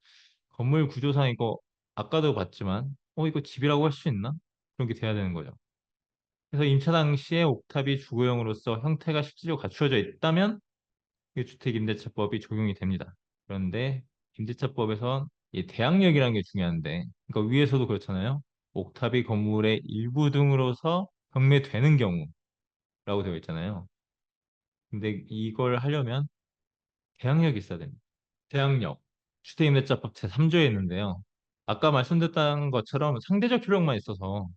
건물 구조상 이거 아까도 봤지만 이거 집이라고 할 수 있나? 그런 게 돼야 되는 거죠. 그래서 임차 당시에 옥탑이 주거용으로서 형태가 실질적으로 갖추어져 있다면 이 주택임대차법이 적용이 됩니다. 그런데 임대차법에선 이 대항력이라는 게 중요한데 그러니까 위에서도 그렇잖아요. 옥탑이 건물의 일부 등으로서 경매되는 경우라고 되어 있잖아요. 근데 이걸 하려면 대항력이 있어야 됩니다. 대항력. 주택임대차법 제3조에 있는데요. 아까 말씀드렸던 것처럼 상대적 효력만 있어서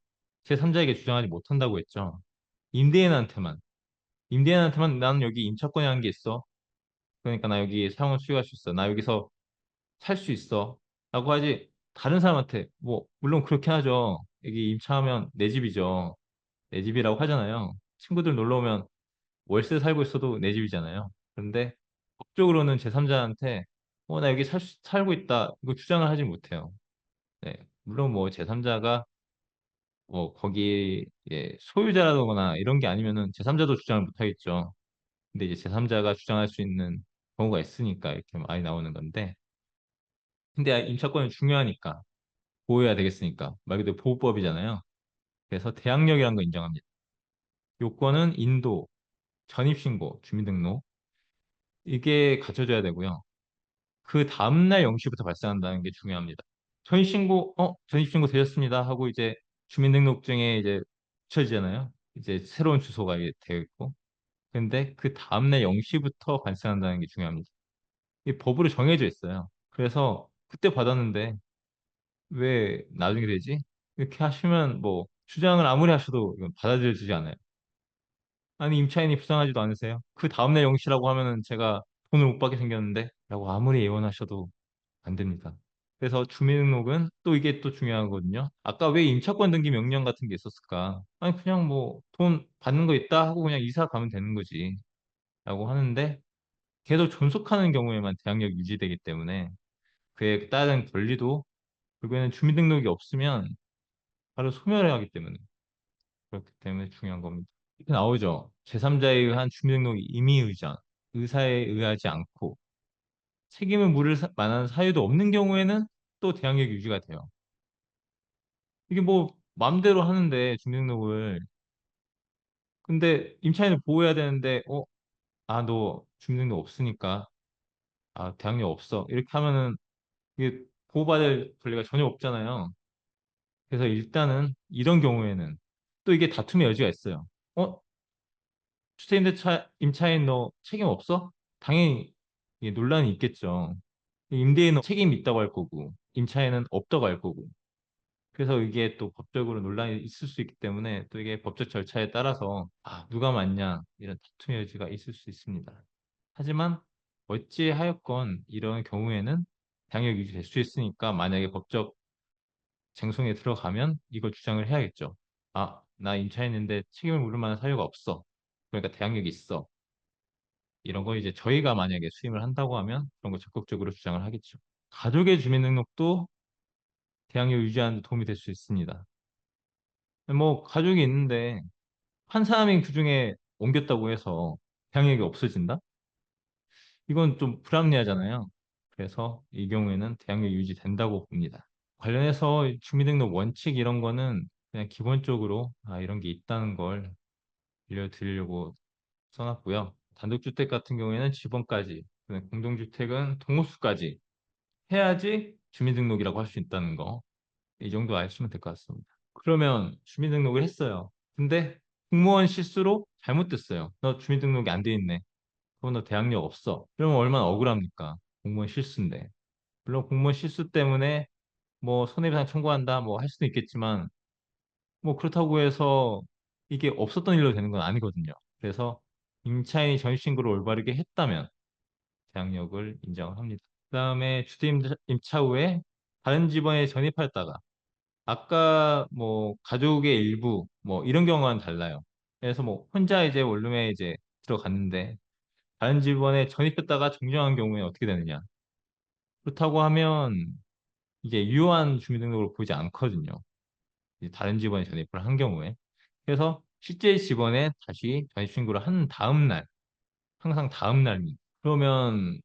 제3자에게 주장하지 못한다고 했죠. 임대인한테만. 임대인한테만 나는 여기 임차권이라는 게 있어. 그러니까 나 여기 사용을 수용할 수 있어. 나 여기서 살 수 있어. 라고 하지. 다른 사람한테 뭐 물론 그렇게 하죠. 여기 임차하면 내 집이죠. 내 집이라고 하잖아요. 친구들 놀러 오면 월세 살고 있어도 내 집이잖아요. 그런데 법적으로는 제3자한테 나 여기 살고 있다. 이거 주장을 하지 못해요. 네. 물론 뭐 제3자가 뭐 거기 소유자라거나 이런 게 아니면은 제3자도 주장을 못 하겠죠. 근데 이제 제3자가 주장할 수 있는 경우가 있으니까 이렇게 많이 나오는 건데. 근데 임차권은 중요하니까 보호해야 되겠으니까 말 그대로 보호법이잖아요. 그래서 대항력이라는 거 인정합니다. 요건은 인도, 전입신고, 주민등록 이게 갖춰져야 되고요. 그 다음날 0시부터 발생한다는 게 중요합니다. 전입신고 되셨습니다 하고 이제 주민등록증에 이제 붙여지잖아요. 이제 새로운 주소가 이제 되어 있고. 근데 그 다음날 0시부터 발생한다는 게 중요합니다. 이게 법으로 정해져 있어요. 그래서 그때 받았는데 왜 나중에 되지? 이렇게 하시면 뭐 주장을 아무리 하셔도 이건 받아들여지지 않아요. 아니 임차인이 부상하지도 않으세요? 그 다음날 0시라고 하면은 제가 돈을 못 받게 생겼는데 라고 아무리 예언하셔도 안 됩니다. 그래서 주민등록은 또 이게 또 중요하거든요. 아까 왜 임차권 등기 명령 같은 게 있었을까? 아니 그냥 뭐 돈 받는 거 있다 하고 그냥 이사 가면 되는 거지. 라고 하는데 계속 존속하는 경우에만 대항력 유지되기 때문에 그에 따른 권리도 결국에는 주민등록이 없으면 바로 소멸해야 하기 때문에 그렇기 때문에 중요한 겁니다. 이렇게 나오죠. 제3자에 의한 주민등록 임의의전, 의사에 의하지 않고 책임을 물을 만한 사유도 없는 경우에는 또 대항력 유지가 돼요. 이게 뭐 마음대로 하는데 주민등록을 근데 임차인을 보호해야 되는데 아, 너 주민등록 없으니까, 아, 대항력 없어. 이렇게 하면은 이게 보호받을 권리가 전혀 없잖아요. 그래서 일단은 이런 경우에는 또 이게 다툼의 여지가 있어요. 어? 임차인 너 책임 없어? 당연히 이게 논란이 있겠죠. 임대인은 책임이 있다고 할 거고, 임차인은 없다고 할 거고. 그래서 이게 또 법적으로 논란이 있을 수 있기 때문에 또 이게 법적 절차에 따라서 누가 맞냐 이런 다툼의 여지가 있을 수 있습니다. 하지만 어찌하였건 이런 경우에는 당역 유지될 수 있으니까 만약에 법적 쟁송에 들어가면 이걸 주장을 해야겠죠. 나 임차인인데 책임을 물을 만한 사유가 없어. 그러니까 대항력이 있어. 이런 거 이제 저희가 만약에 수임을 한다고 하면 그런 거 적극적으로 주장을 하겠죠. 가족의 주민등록도 대항력 유지하는 데 도움이 될 수 있습니다. 뭐 가족이 있는데 한 사람이 그중에 옮겼다고 해서 대항력이 없어진다? 이건 좀 불합리하잖아요. 그래서 이 경우에는 대항력 유지된다고 봅니다. 관련해서 주민등록 원칙 이런 거는 그냥 기본적으로 이런 게 있다는 걸 알려드리려고 써놨고요. 단독주택 같은 경우에는 집원까지, 공동주택은 동호수까지 해야지 주민등록이라고 할 수 있다는 거. 이 정도 아시면 될 것 같습니다. 그러면 주민등록을 했어요. 근데 공무원 실수로 잘못됐어요. 너 주민등록이 안 돼 있네. 그럼 너 대항력 없어. 그러면 얼마나 억울합니까? 공무원 실수인데. 물론 공무원 실수 때문에 뭐 손해배상 청구한다 뭐 할 수도 있겠지만 뭐 그렇다고 해서 이게 없었던 일로 되는 건 아니거든요. 그래서 임차인이 전입신고를 올바르게 했다면 대항력을 인정을 합니다. 그다음에 주택 임차 후에 다른 집원에 전입했다가 아까 뭐 가족의 일부 뭐 이런 경우와는 달라요. 그래서 뭐 혼자 이제 원룸에 이제 들어갔는데 다른 집원에 전입했다가 정정한 경우에 어떻게 되느냐? 그렇다고 하면 이게 유효한 주민등록을 보지 않거든요. 이제 다른 집원에 전입을 한 경우에. 그래서 실제 집원에 다시 전입 신고를 한 다음 날, 항상 다음 날입니다. 그러면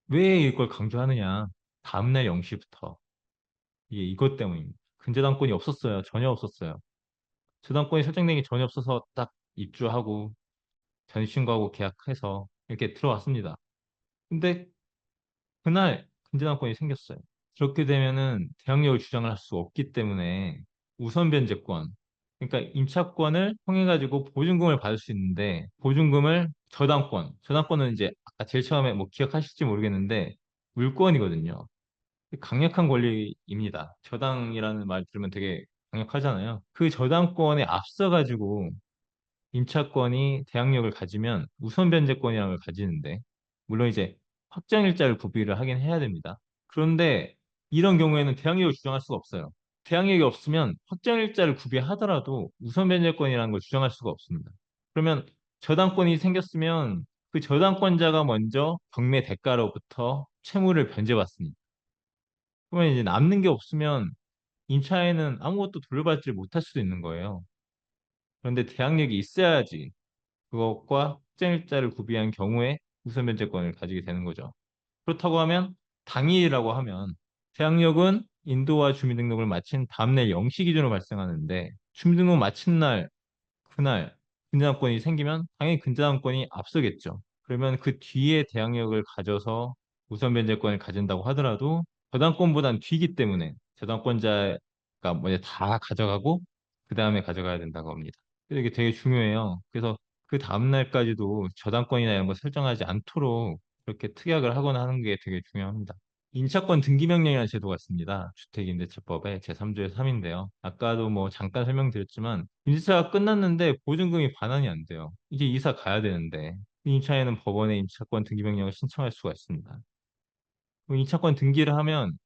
왜 이걸 강조하느냐? 다음 날 0시부터. 이게 이것 때문입니다. 근저당권이 없었어요. 전혀 없었어요. 저당권이 설정된 게 전혀 없어서 딱 입주하고 전입신고하고 계약해서 이렇게 들어왔습니다. 근데 그날 근저당권이 생겼어요. 그렇게 되면은 대항력을 주장을 할 수 없기 때문에 우선 변제권, 그러니까 임차권을 통해가지고 보증금을 받을 수 있는데 보증금을 저당권은 이제 아까 제일 처음에 뭐 기억하실지 모르겠는데 물권이거든요. 강력한 권리입니다. 저당이라는 말 들으면 되게 강력하잖아요. 그 저당권에 앞서가지고 임차권이 대항력을 가지면 우선 변제권이라는 걸 가지는데 물론 이제 확정일자를 구비를 하긴 해야 됩니다. 그런데 이런 경우에는 대항력을 주장할 수가 없어요. 대항력이 없으면 확정일자를 구비하더라도 우선 변제권이라는 걸 주장할 수가 없습니다. 그러면 저당권이 생겼으면 그 저당권자가 먼저 경매 대가로부터 채무를 변제받습니다. 그러면 이제 남는 게 없으면 임차인은 아무것도 돌려받지 못할 수도 있는 거예요. 그런데 대항력이 있어야지 그것과 확정일자를 구비한 경우에 우선 변제권을 가지게 되는 거죠. 그렇다고 하면 당일이라고 하면 대항력은 인도와 주민등록을 마친 다음날 0시 기준으로 발생하는데 주민등록 마친 날 그날 근저당권이 생기면 당연히 근저당권이 앞서겠죠. 그러면 그 뒤에 대항력을 가져서 우선 변제권을 가진다고 하더라도 저당권보단 뒤기 때문에 저당권자가 먼저 다 가져가고 그 다음에 가져가야 된다고 합니다. 그래서 이게 되게 중요해요. 그래서 그 다음 날까지도 저당권이나 이런 거 설정하지 않도록 그렇게 특약을 하거나 하는 게 되게 중요합니다. 임차권 등기명령이라는 제도가 있습니다. 주택임대차법의 제3조의 3인데요. 아까도 뭐 잠깐 설명드렸지만 임대차가 끝났는데 보증금이 반환이 안 돼요. 이제 이사 가야 되는데 임차인은 법원에 임차권 등기명령을 신청할 수가 있습니다. 그럼 임차권 등기를 하면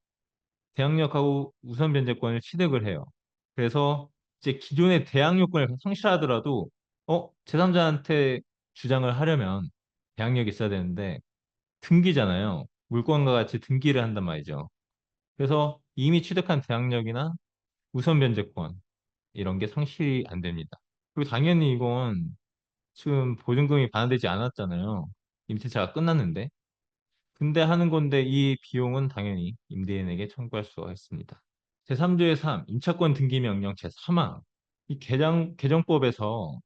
대항력하고 우선 변제권을 취득을 해요. 그래서 이제 기존의 대항력권을 상실하더라도 제3자한테 주장을 하려면 대항력이 있어야 되는데 등기잖아요. 물권과 같이 등기를 한단 말이죠. 그래서 이미 취득한 대항력이나 우선 변제권 이런 게 상실이 안 됩니다. 그리고 당연히 이건 지금 보증금이 반환되지 않았잖아요. 임대차가 끝났는데. 근데 하는 건데 이 비용은 당연히 임대인에게 청구할 수가 있습니다. 제3조의 3, 임차권 등기 명령 제3항. 이 개정법에서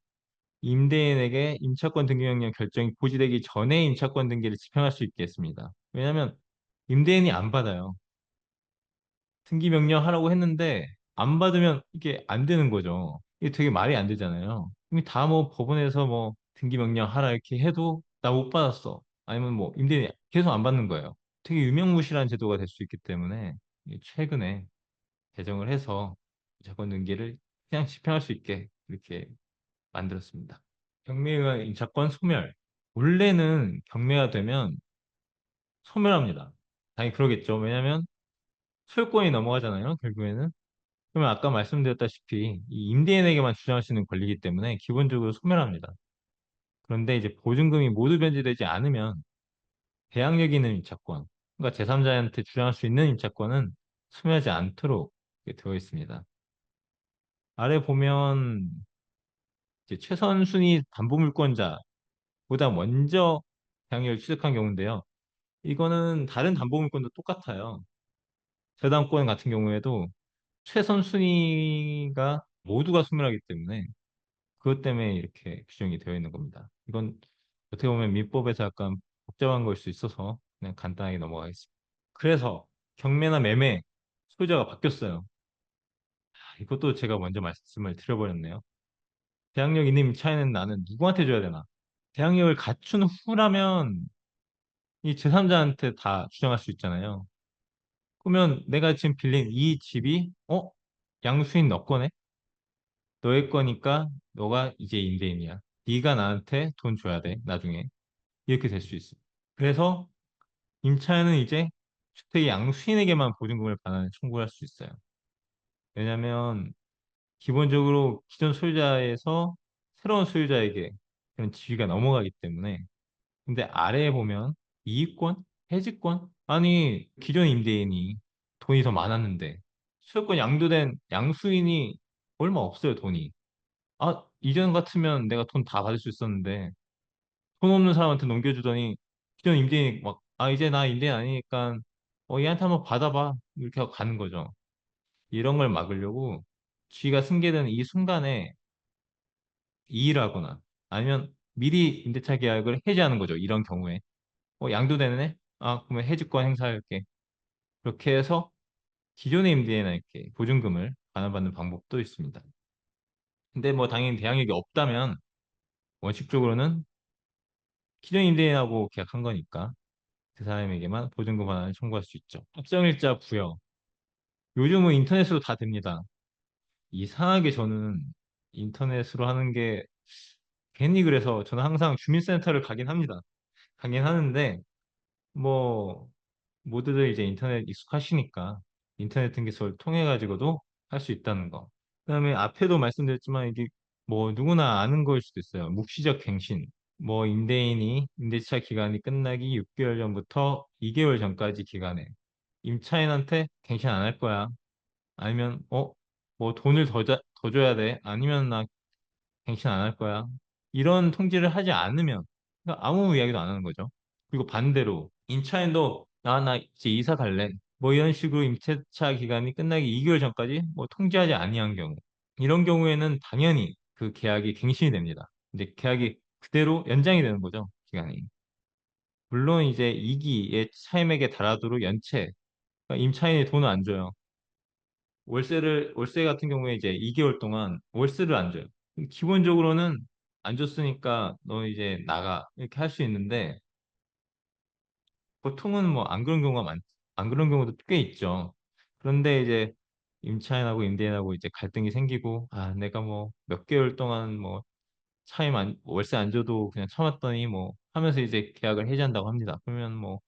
임대인에게 임차권 등기 명령 결정이 고지되기 전에 임차권 등기를 집행할 수 있게 했습니다. 왜냐하면 임대인이 안 받아요. 등기 명령 하라고 했는데 안 받으면 이게 안 되는 거죠. 이게 되게 말이 안 되잖아요. 이미 다 뭐 법원에서 뭐 등기 명령 하라 이렇게 해도 나 못 받았어. 아니면 뭐 임대인이 계속 안 받는 거예요. 되게 유명무실한 제도가 될 수 있기 때문에 이게 최근에 개정을 해서 임차권 등기를 그냥 집행할 수 있게 이렇게 만들었습니다. 경매와 임차권 소멸. 원래는 경매가 되면 소멸합니다. 당연히 그러겠죠. 왜냐하면 소유권이 넘어가잖아요. 결국에는. 그러면 아까 말씀드렸다시피 이 임대인에게만 주장할 수 있는 권리이기 때문에 기본적으로 소멸합니다. 그런데 이제 보증금이 모두 변제되지 않으면 대항력 있는 임차권, 그러니까 제3자한테 주장할 수 있는 임차권은 소멸하지 않도록 이렇게 되어 있습니다. 아래 보면 이제 최선 순위 담보물권자보다 먼저 대항력을 취득한 경우인데요. 이거는 다른 담보물권도 똑같아요. 저당권 같은 경우에도 최선 순위가 모두가 소멸하기 때문에 그것 때문에 이렇게 규정이 되어 있는 겁니다. 이건 어떻게 보면 민법에서 약간 복잡한 걸 수 있어서 그냥 간단하게 넘어가겠습니다. 그래서 경매나 매매 소유자가 바뀌었어요. 이것도 제가 먼저 말씀을 드려버렸네요. 대항력 있는 임차인은 나는 누구한테 줘야 되나? 대항력을 갖춘 후라면 이 제3자한테 다 주장할 수 있잖아요. 그러면 내가 지금 빌린 이 집이 양수인 너 거네? 너의 거니까 너가 이제 임대인이야. 네가 나한테 돈 줘야 돼, 나중에. 이렇게 될 수 있어. 그래서 임차인은 이제 주택의 양수인에게만 보증금을 반환 청구할 수 있어요. 왜냐하면 기본적으로 기존 소유자에서 새로운 소유자에게 그런 지위가 넘어가기 때문에. 근데 아래에 보면 이익권, 해지권? 아니 기존 임대인이 돈이 더 많았는데 소유권 양도된 양수인이 얼마 없어요, 돈이. 이전 같으면 내가 돈 다 받을 수 있었는데 돈 없는 사람한테 넘겨주더니 기존 임대인이 막, 이제 나 임대인 아니니까 얘한테 한번 받아봐. 이렇게 하고 가는 거죠. 이런 걸 막으려고 쥐가 승계되는 이 순간에 이의하거나 아니면 미리 임대차 계약을 해지하는 거죠. 이런 경우에. 양도되네? 그러면 해지권 행사할게. 그렇게 해서 기존의 임대인에게 보증금을 반환받는 방법도 있습니다. 근데 뭐 당연히 대항력이 없다면 원칙적으로는 기존 임대인하고 계약한 거니까 그 사람에게만 보증금 반환을 청구할 수 있죠. 확정일자 부여. 요즘은 인터넷으로 다 됩니다. 이상하게 저는 인터넷으로 하는 게 괜히 그래서 저는 항상 주민센터를 가긴 합니다. 가긴 하는데 뭐 모두들 이제 인터넷 익숙하시니까 인터넷 등기소를 통해 가지고도 할 수 있다는 거. 그다음에 앞에도 말씀드렸지만 이게 뭐 누구나 아는 거일 수도 있어요. 묵시적 갱신. 뭐 임대인이 임대차 기간이 끝나기 6개월 전부터 2개월 전까지 기간에 임차인한테 갱신 안 할 거야. 아니면 뭐 돈을 더 줘야 돼. 아니면 나 갱신 안 할 거야. 이런 통지를 하지 않으면 그러니까 아무 이야기도 안 하는 거죠. 그리고 반대로 임차인도 나 이제 이사 갈래. 뭐 이런 식으로 임차차 기간이 끝나기 2개월 전까지 뭐 통지하지 아니한 경우 이런 경우에는 당연히 그 계약이 갱신이 됩니다. 이제 계약이 그대로 연장이 되는 거죠. 기간이. 물론 이제 2기의 차임액에 달하도록 연체 그러니까 임차인이 돈을 안 줘요. 월세 같은 경우에 이제 2개월 동안 월세를 안 줘요. 기본적으로는 안 줬으니까 너 이제 나가 이렇게 할 수 있는데 보통은 뭐 안 그런 경우도 꽤 있죠. 그런데 이제 임차인하고 임대인하고 이제 갈등이 생기고 내가 뭐 몇 개월 동안 뭐 월세 안 줘도 그냥 참았더니 뭐 하면서 이제 계약을 해지한다고 합니다. 그러면 뭐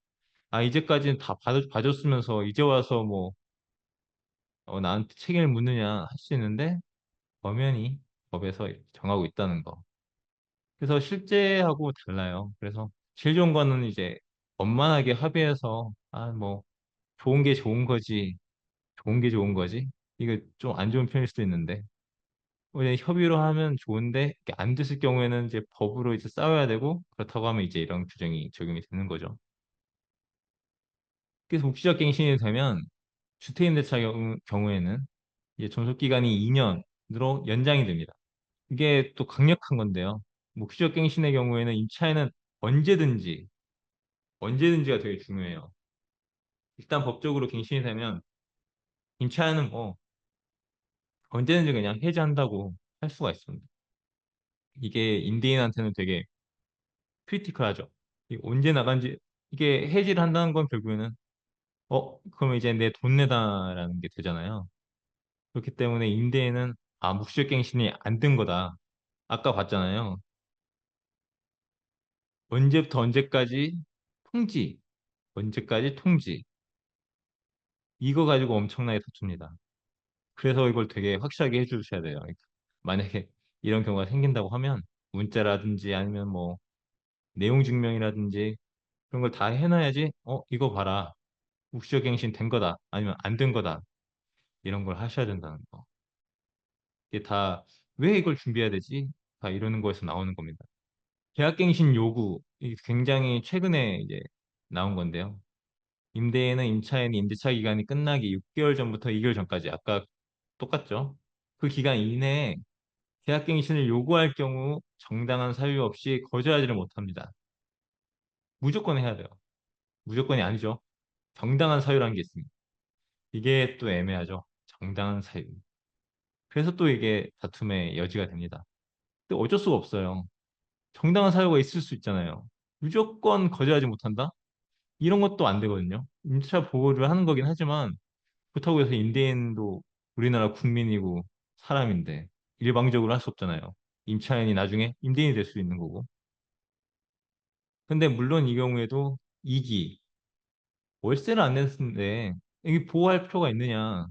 이제까지는 다 봐줬으면서 이제 와서 뭐 나한테 책임을 묻느냐 할 수 있는데 엄연히 법에서 이렇게 정하고 있다는 거. 그래서 실제하고 달라요. 그래서 제일 좋은 거는 이제 원만하게 합의해서 뭐 좋은 게 좋은 거지, 좋은 게 좋은 거지. 이거 좀 안 좋은 편일 수도 있는데 그냥 협의로 하면 좋은데 이게 안 됐을 경우에는 이제 법으로 이제 싸워야 되고 그렇다고 하면 이제 이런 규정이 적용이 되는 거죠. 그래서 묵시적 갱신이 되면 주택임대차 경우에는 이제 존속 기간이 2년으로 연장이 됩니다. 이게 또 강력한 건데요. 묵시적 갱신의 경우에는 임차인은 언제든지, 언제든지가 되게 중요해요. 일단 법적으로 갱신이 되면 임차인은 뭐 언제든지 그냥 해지한다고 할 수가 있습니다. 이게 임대인한테는 되게 크리티컬하죠. 이게 언제 나간지, 이게 해지를 한다는 건 결국에는 그러면 이제 내 돈 내다라는 게 되잖아요. 그렇기 때문에 임대인은 묵시적갱신이 안 된 거다. 아까 봤잖아요. 언제부터 언제까지 통지, 언제까지 통지. 이거 가지고 엄청나게 다툽니다. 그래서 이걸 되게 확실하게 해주셔야 돼요. 그러니까 만약에 이런 경우가 생긴다고 하면 문자라든지 아니면 뭐 내용 증명이라든지 그런 걸 다 해놔야지. 이거 봐라. 묵시적갱신 된 거다. 아니면 안 된 거다. 이런 걸 하셔야 된다는 거. 이게 다 왜 이걸 준비해야 되지? 다 이러는 거에서 나오는 겁니다. 계약갱신 요구, 이 굉장히 최근에 이제 나온 건데요. 임대인은 임차인이 임대차 기간이 끝나기 6개월 전부터 2개월 전까지 아까 똑같죠? 그 기간 이내에 계약갱신을 요구할 경우 정당한 사유 없이 거절하지를 못합니다. 무조건 해야 돼요. 무조건이 아니죠. 정당한 사유라는 게 있습니다. 이게 또 애매하죠. 정당한 사유. 그래서 또 이게 다툼의 여지가 됩니다. 근데 어쩔 수가 없어요. 정당한 사유가 있을 수 있잖아요. 무조건 거절하지 못한다? 이런 것도 안 되거든요. 임차 보호를 하는 거긴 하지만 그렇다고 해서 임대인도 우리나라 국민이고 사람인데 일방적으로 할 수 없잖아요. 임차인이 나중에 임대인이 될 수 있는 거고. 근데 물론 이 경우에도 이기 월세를 안 냈는데 이게 보호할 필요가 있느냐?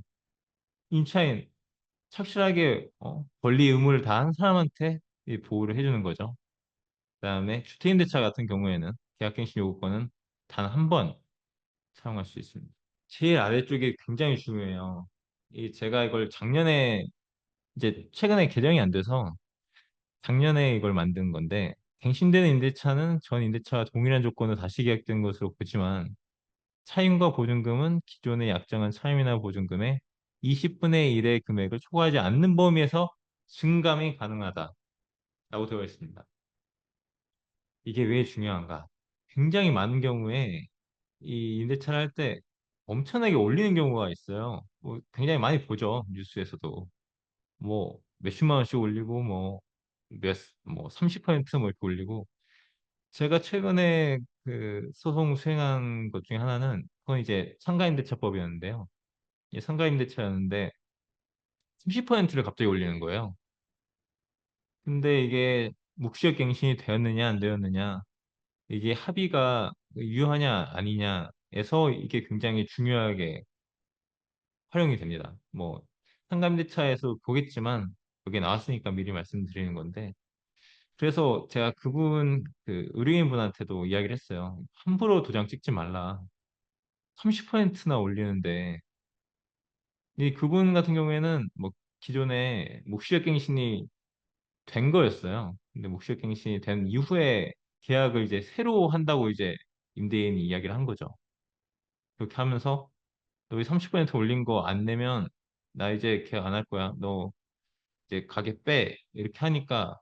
임차인 착실하게 권리 의무를 다한 사람한테 이 보호를 해주는 거죠. 그다음에 주택임대차 같은 경우에는 계약갱신 요구권은 단 한 번 사용할 수 있습니다. 제일 아래쪽이 굉장히 중요해요. 제가 이걸 작년에 이제 최근에 개정이 안 돼서 작년에 이걸 만든 건데 갱신되는 임대차는 전 임대차와 동일한 조건으로 다시 계약된 것으로 보지만 차임과 보증금은 기존의 약정한 차임이나 보증금의 20분의 1의 금액을 초과하지 않는 범위에서 증감이 가능하다라고 되어 있습니다. 이게 왜 중요한가? 굉장히 많은 경우에 이 임대차를 할 때 엄청나게 올리는 경우가 있어요. 뭐 굉장히 많이 보죠. 뉴스에서도. 뭐 몇십만 원씩 올리고 뭐 30%뭐 이렇게 올리고 제가 최근에 그 소송 수행한 것 중에 하나는 그건 이제 상가임대차법이었는데요. 이 상가임대차였는데 30%를 갑자기 올리는 거예요. 근데 이게 묵시적갱신이 되었느냐 안 되었느냐 이게 합의가 유효하냐 아니냐에서 이게 굉장히 중요하게 활용이 됩니다. 뭐 상감대차에서 보겠지만 여기 나왔으니까 미리 말씀드리는 건데 그래서 제가 그분 그 의뢰인분한테도 이야기를 했어요. 함부로 도장 찍지 말라. 30%나 올리는데 이 그분 같은 경우에는 뭐 기존에 묵시적갱신이 된 거였어요. 근데 묵시적갱신이 된 이후에 계약을 이제 새로 한다고 이제 임대인이 이야기를 한 거죠. 그렇게 하면서 너 30% 올린 거 안 내면 나 이제 계약 안 할 거야. 너 이제 가게 빼. 이렇게 하니까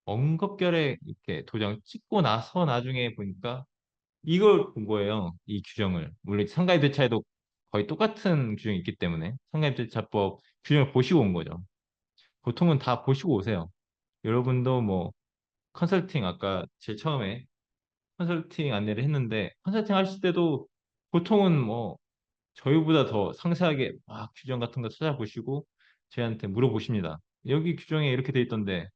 엉겁결에 이렇게 도장 찍고 나서 나중에 보니까 이걸 본 거예요. 이 규정을. 물론 상가임대차에도 거의 똑같은 규정이 있기 때문에 상가임대차법 규정을 보시고 온 거죠. 보통은 다 보시고 오세요. 여러분도 뭐 컨설팅 아까 제일 처음에 컨설팅 안내를 했는데 컨설팅 하실 때도 보통은 뭐 저희보다 더 상세하게 막 규정 같은 거 찾아보시고 저희한테 물어보십니다. 여기 규정에 이렇게 돼 있던데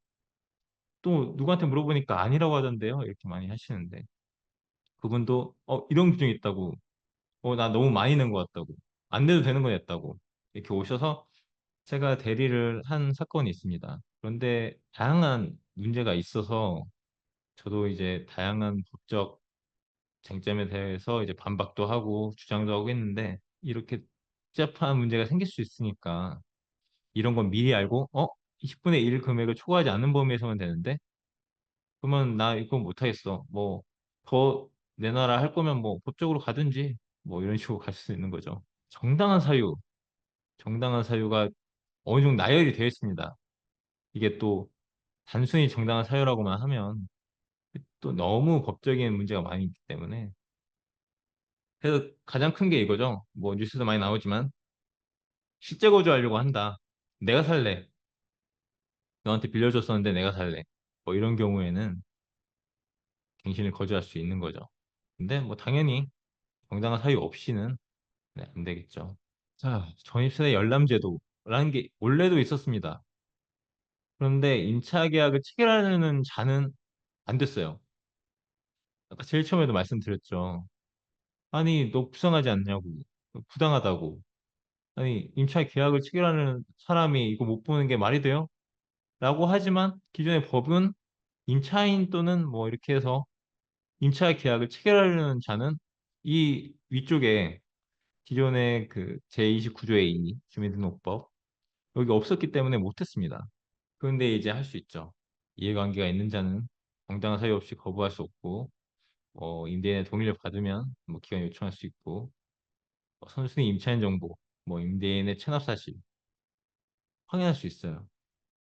또 누구한테 물어보니까 아니라고 하던데요. 이렇게 많이 하시는데 그분도 이런 규정이 있다고 나 너무 많이 낸 것 같다고 안 내도 되는 거 냈다고 이렇게 오셔서 제가 대리를 한 사건이 있습니다. 그런데 다양한 문제가 있어서 저도 이제 다양한 법적 쟁점에 대해서 이제 반박도 하고 주장도 하고 했는데 이렇게 복잡한 문제가 생길 수 있으니까 이런 건 미리 알고 20분의 1 금액을 초과하지 않는 범위에서만 되는데 그러면 나 이거 못하겠어. 뭐 더 내놔라 할 거면 뭐 법적으로 가든지 뭐 이런 식으로 갈 수 있는 거죠. 정당한 사유, 정당한 사유가 어느 정도 나열이 되어 있습니다. 이게 또 단순히 정당한 사유라고만 하면 또 너무 법적인 문제가 많이 있기 때문에 그래서 가장 큰 게 이거죠. 뭐 뉴스도 많이 나오지만 실제 거주하려고 한다. 내가 살래. 너한테 빌려줬었는데 내가 살래. 뭐 이런 경우에는 갱신을 거주할 수 있는 거죠. 근데 뭐 당연히 정당한 사유 없이는 네, 안 되겠죠. 자, 전입세대 열람제도라는 게 원래도 있었습니다. 그런데 임차 계약을 체결하려는 자는 안 됐어요. 아까 제일 처음에도 말씀드렸죠. 아니, 너 불쌍하지 않냐고. 부당하다고. 아니, 임차 계약을 체결하는 사람이 이거 못 보는 게 말이 돼요? 라고 하지만 기존의 법은 임차인 또는 뭐 이렇게 해서 임차 계약을 체결하려는 자는 이 위쪽에 기존의 그 제29조의 2 주민등록법 여기 없었기 때문에 못했습니다. 그런데 이제 할 수 있죠. 이해관계가 있는 자는 정당한 사유 없이 거부할 수 없고 임대인의 동의를 받으면 뭐 기간 요청할 수 있고 선순위 임차인 정보, 뭐 임대인의 체납 사실 확인할 수 있어요.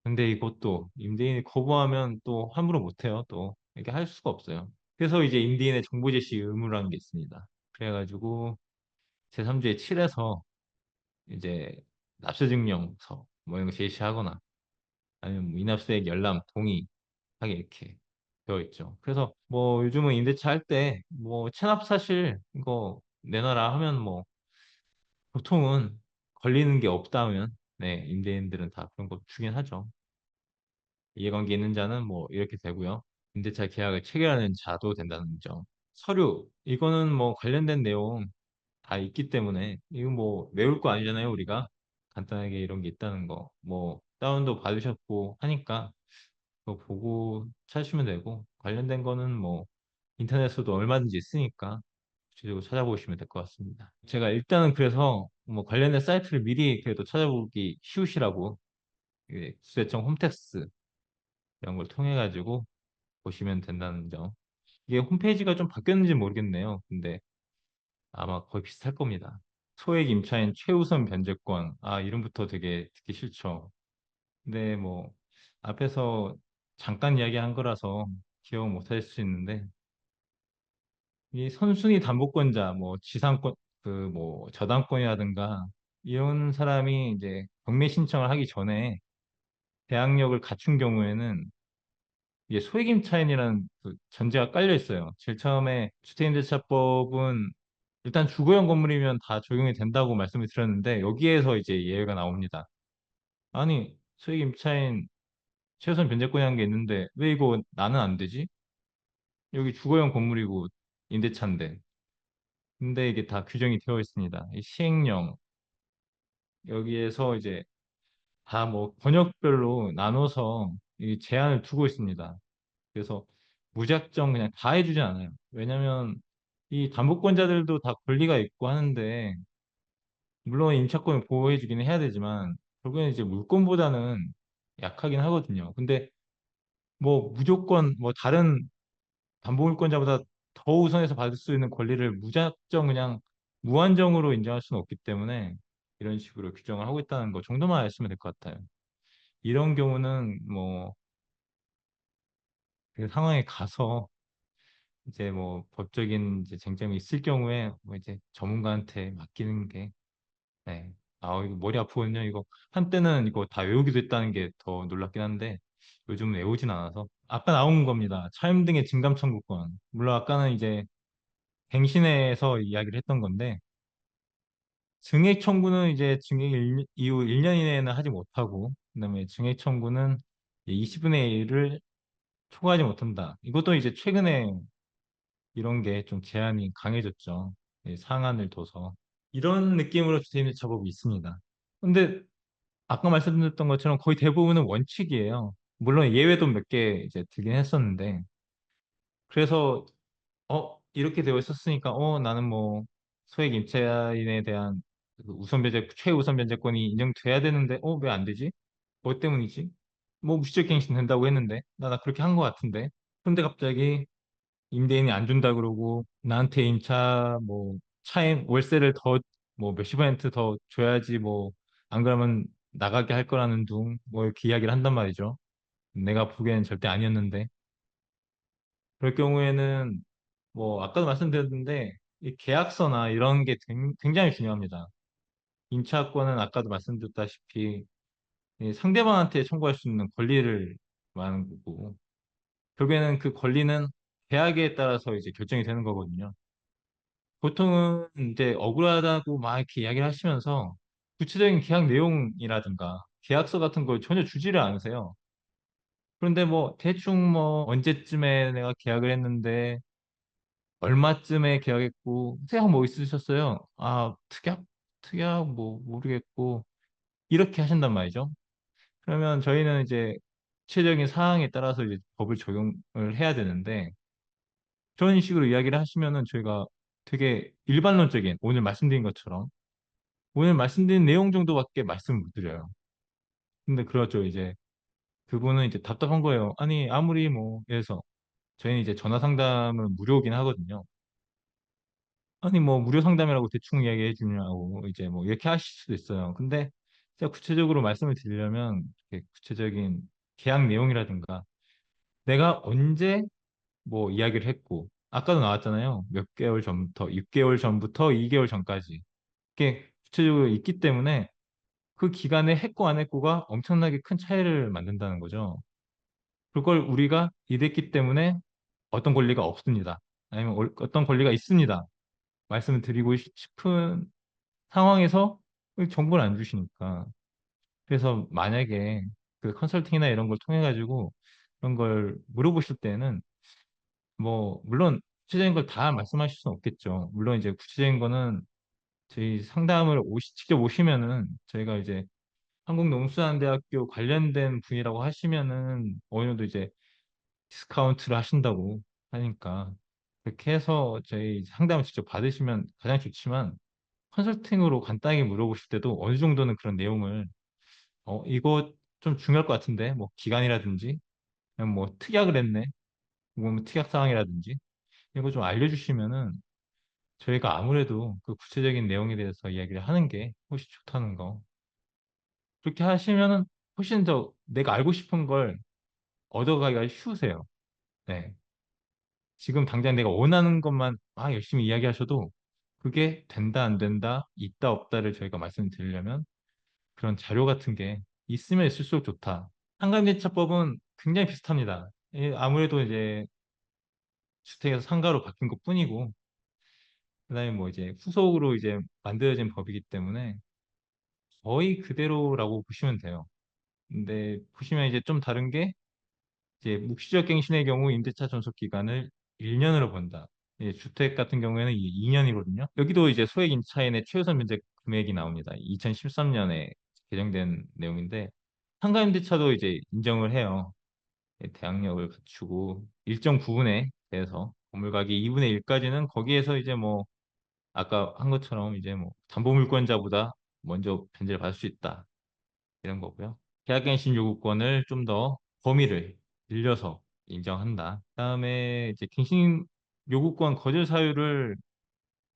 근데 이것도 임대인이 거부하면 또 환불을 못해요. 또 이렇게 할 수가 없어요. 그래서 이제 임대인의 정보 제시 의무라는 게 있습니다. 그래가지고 제3조의 7에서 이제 납세증명서 뭐 이런 거 제시하거나 아니면 뭐 인압수액 열람 동의하게 이렇게 되어 있죠. 그래서 뭐 요즘은 임대차 할 때 뭐 체납 사실 이거 내놔라 하면 뭐 보통은 걸리는 게 없다면 네 임대인들은 다 그런 거 주긴 하죠. 이해관계 있는 자는 뭐 이렇게 되고요. 임대차 계약을 체결하는 자도 된다는 점. 서류 이거는 뭐 관련된 내용 다 있기 때문에 이거 뭐 외울 거 아니잖아요 우리가 간단하게 이런 게 있다는 거 뭐 다운도 받으셨고 하니까 그거 보고 찾으시면 되고 관련된 거는 뭐 인터넷에서도 얼마든지 있으니까 구체적으로 찾아보시면 될 것 같습니다. 제가 일단은 그래서 뭐 관련된 사이트를 미리 그래도 찾아보기 쉬우시라고 국세청 홈택스 이런 걸 통해 가지고 보시면 된다는 점. 이게 홈페이지가 좀 바뀌었는지 모르겠네요. 근데 아마 거의 비슷할 겁니다. 소액 임차인 최우선 변제권. 아, 이름부터 되게 듣기 싫죠. 근데 뭐 앞에서 잠깐 이야기한 거라서 기억 못 하실 수 있는데 이 선순위 담보권자 뭐 지상권 그 뭐 저당권이라든가 이런 사람이 이제 경매 신청을 하기 전에 대항력을 갖춘 경우에는 이게 소액임차인이라는 그 전제가 깔려 있어요. 제일 처음에 주택임대차법은 일단 주거용 건물이면 다 적용이 된다고 말씀을 드렸는데 여기에서 이제 예외가 나옵니다. 아니 소액임차인 최우선 변제권이라는 게 있는데 왜 이거 나는 안 되지? 여기 주거용 건물이고 임대차인데. 근데 이게 다 규정이 되어 있습니다. 이 시행령 여기에서 이제 다 뭐 번역별로 나눠서 이 제한을 두고 있습니다. 그래서 무작정 그냥 다 해주지 않아요. 왜냐면 이 담보권자들도 다 권리가 있고 하는데 물론 임차권을 보호해주기는 해야 되지만 결국엔 이제 물권보다는 약하긴 하거든요. 근데 뭐 무조건 뭐 다른 담보물권자보다 더 우선해서 받을 수 있는 권리를 무작정 그냥 무한정으로 인정할 수는 없기 때문에 이런 식으로 규정을 하고 있다는 거 정도만 아시면 될 것 같아요. 이런 경우는 뭐 그 상황에 가서 이제 뭐 법적인 이제 쟁점이 있을 경우에 뭐 이제 전문가한테 맡기는 게 네. 아 이거 머리 아프거든요. 이거 한때는 이거 다 외우기도 했다는 게 더 놀랍긴 한데 요즘은 외우진 않아서 아까 나온 겁니다. 차임 등의 진감 청구권. 물론 아까는 이제 갱신에서 이야기를 했던 건데 증액 청구는 이제 이후 1년 이내에는 하지 못하고 그다음에 증액 청구는 20분의 1을 초과하지 못한다. 이것도 이제 최근에 이런 게 좀 제한이 강해졌죠. 상한을 둬서. 이런 느낌으로 주택임대 차법이 있습니다. 근데 아까 말씀드렸던 것처럼 거의 대부분은 원칙이에요. 물론 예외도 몇 개 이제 들긴 했었는데 그래서 이렇게 되어 있었으니까 나는 뭐 소액 임차인에 대한 그 최우선 변제권이 인정돼야 되는데 왜 안 되지? 뭐 때문이지? 뭐 무시적 갱신 된다고 했는데 나 그렇게 한 것 같은데 그런데 갑자기 임대인이 안 준다 그러고 나한테 임차 뭐 차임 월세를 더 뭐 몇십 퍼센트 더 줘야지 뭐 안 그러면 나가게 할 거라는 둥 뭐 이렇게 이야기를 한단 말이죠. 내가 보기에는 절대 아니었는데 그럴 경우에는 뭐 아까도 말씀드렸는데 이 계약서나 이런 게 굉장히 중요합니다. 임차권은 아까도 말씀드렸다시피 이 상대방한테 청구할 수 있는 권리를 말하는 거고 결국에는 그 권리는 계약에 따라서 이제 결정이 되는 거거든요. 보통은 이제 억울하다고 막 이렇게 이야기를 하시면서 구체적인 계약 내용이라든가 계약서 같은 걸 전혀 주지를 않으세요. 그런데 뭐 대충 뭐 언제쯤에 내가 계약을 했는데 얼마쯤에 계약했고 특약 뭐 있으셨어요? 아, 특약 뭐 모르겠고 이렇게 하신단 말이죠. 그러면 저희는 이제 구체적인 사항에 따라서 이제 법을 적용을 해야 되는데 그런 식으로 이야기를 하시면은 저희가 되게 일반론적인 오늘 말씀드린 것처럼 오늘 말씀드린 내용 정도밖에 말씀을 못 드려요. 근데 그렇죠. 이제 그분은 이제 답답한 거예요. 아니, 아무리 뭐, 그래서 저희는 이제 전화 상담은 무료긴 하거든요. 아니, 뭐, 무료 상담이라고 대충 이야기해 주냐고, 이제 뭐, 이렇게 하실 수도 있어요. 근데 제가 구체적으로 말씀을 드리려면, 이렇게 구체적인 계약 내용이라든가, 내가 언제 뭐 이야기를 했고, 아까도 나왔잖아요. 몇 개월 전부터, 6개월 전부터 2개월 전까지. 이게 구체적으로 있기 때문에 그 기간에 했고 안 했고가 엄청나게 큰 차이를 만든다는 거죠. 그걸 우리가 이랬기 때문에 어떤 권리가 없습니다. 아니면 어떤 권리가 있습니다. 말씀을 드리고 싶은 상황에서 정보를 안 주시니까. 그래서 만약에 그 컨설팅이나 이런 걸 통해 가지고 그런 걸 물어보실 때는 뭐 물론 구체적인 걸 다 말씀하실 수는 없겠죠. 물론 이제 구체적인 거는 저희 상담을 직접 오시면은 저희가 이제 한국농수산대학교 관련된 분이라고 하시면은 어느 정도 이제 디스카운트를 하신다고 하니까 그렇게 해서 저희 상담을 직접 받으시면 가장 좋지만 컨설팅으로 간단하게 물어보실 때도 어느 정도는 그런 내용을 이거 좀 중요할 것 같은데 뭐 기간이라든지 그냥 뭐 특약을 했네 뭐 특약 사항이라든지 이거 좀 알려주시면은 저희가 아무래도 그 구체적인 내용에 대해서 이야기를 하는 게 훨씬 좋다는 거 그렇게 하시면은 훨씬 더 내가 알고 싶은 걸 얻어가기가 쉬우세요. 네. 지금 당장 내가 원하는 것만 막 열심히 이야기하셔도 그게 된다, 안 된다, 있다, 없다를 저희가 말씀드리려면 그런 자료 같은 게 있으면 있을수록 좋다. 상가임대차법은 굉장히 비슷합니다. 아무래도 이제 주택에서 상가로 바뀐 것 뿐이고, 그다음에 뭐 이제 후속으로 이제 만들어진 법이기 때문에 거의 그대로라고 보시면 돼요. 근데 보시면 이제 좀 다른 게 이제 묵시적 갱신의 경우 임대차 존속 기간을 1년으로 본다. 주택 같은 경우에는 이게 2년이거든요. 여기도 이제 소액 임차인의 최우선 면제 금액이 나옵니다. 2013년에 개정된 내용인데 상가 임대차도 이제 인정을 해요. 대항력을 갖추고 일정 부분에 대해서 건물 가격 2분의 1까지는 거기에서 이제 뭐 아까 한 것처럼 이제 뭐 담보물권자보다 먼저 변제를 받을 수 있다. 이런 거고요. 계약갱신 요구권을 좀 더 범위를 늘려서 인정한다. 그다음에 이제 갱신 요구권 거절 사유를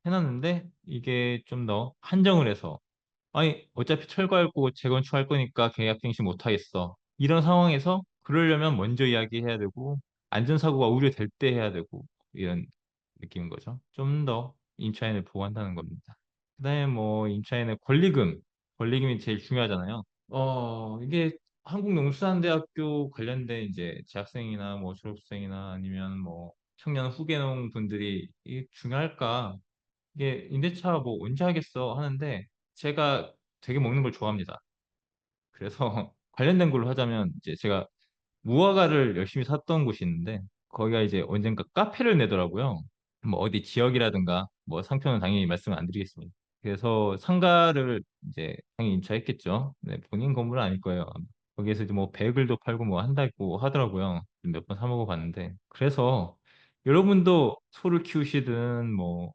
해놨는데 이게 좀 더 한정을 해서 아니 어차피 철거할 거고 재건축할 거니까 계약갱신 못 하겠어. 이런 상황에서 그러려면 먼저 이야기해야 되고 안전사고가 우려될 때 해야 되고 이런 느낌인 거죠. 좀 더 임차인을 보호한다는 겁니다. 그다음에 뭐 임차인의 권리금이 제일 중요하잖아요. 이게 한국농수산대학교 관련된 이제 재학생이나 뭐 졸업생이나 아니면 뭐 청년 후계농 분들이 이게 중요할까? 이게 임대차 뭐 언제 하겠어 하는데 제가 되게 먹는 걸 좋아합니다. 그래서 관련된 걸로 하자면 이제 제가 무화과를 열심히 샀던 곳이 있는데 거기가 이제 언젠가 카페를 내더라고요. 뭐 어디 지역이라든가 뭐 상표는 당연히 말씀 안 드리겠습니다. 그래서 상가를 이제 당연히 임차했겠죠. 네, 본인 건물은 아닐 거예요. 거기에서 이제 뭐 베이글도 팔고 뭐 한다고 하더라고요. 몇 번 사 먹어봤는데. 그래서 여러분도 소를 키우시든 뭐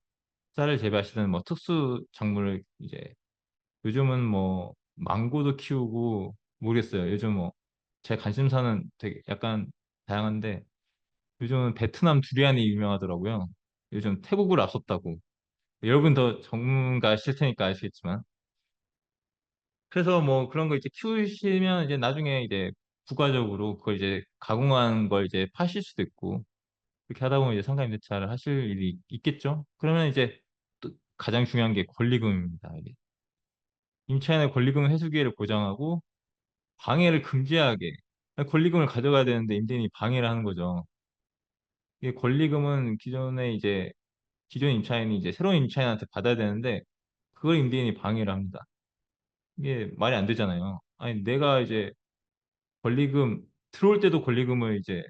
쌀을 재배하시든 뭐 특수 작물을 이제 요즘은 뭐 망고도 키우고 모르겠어요. 요즘 뭐 제 관심사는 되게 약간 다양한데 요즘은 베트남 두리안이 유명하더라고요. 요즘 태국을 앞섰다고. 여러분 더 전문가실 테니까 아시겠지만. 그래서 뭐 그런 거 이제 키우시면 이제 나중에 이제 부가적으로 그걸 이제 가공한 걸 이제 파실 수도 있고 그렇게 하다 보면 이제 상가 임대차를 하실 일이 있겠죠. 그러면 이제 또 가장 중요한 게 권리금입니다. 이게 임차인의 권리금 회수 기회를 보장하고 방해를 금지하게 권리금을 가져가야 되는데 임대인이 방해를 하는 거죠. 이게 권리금은 기존 임차인이 이제 새로운 임차인한테 받아야 되는데 그걸 임대인이 방해를 합니다. 이게 말이 안 되잖아요. 아니 내가 이제 권리금 들어올 때도 권리금을 이제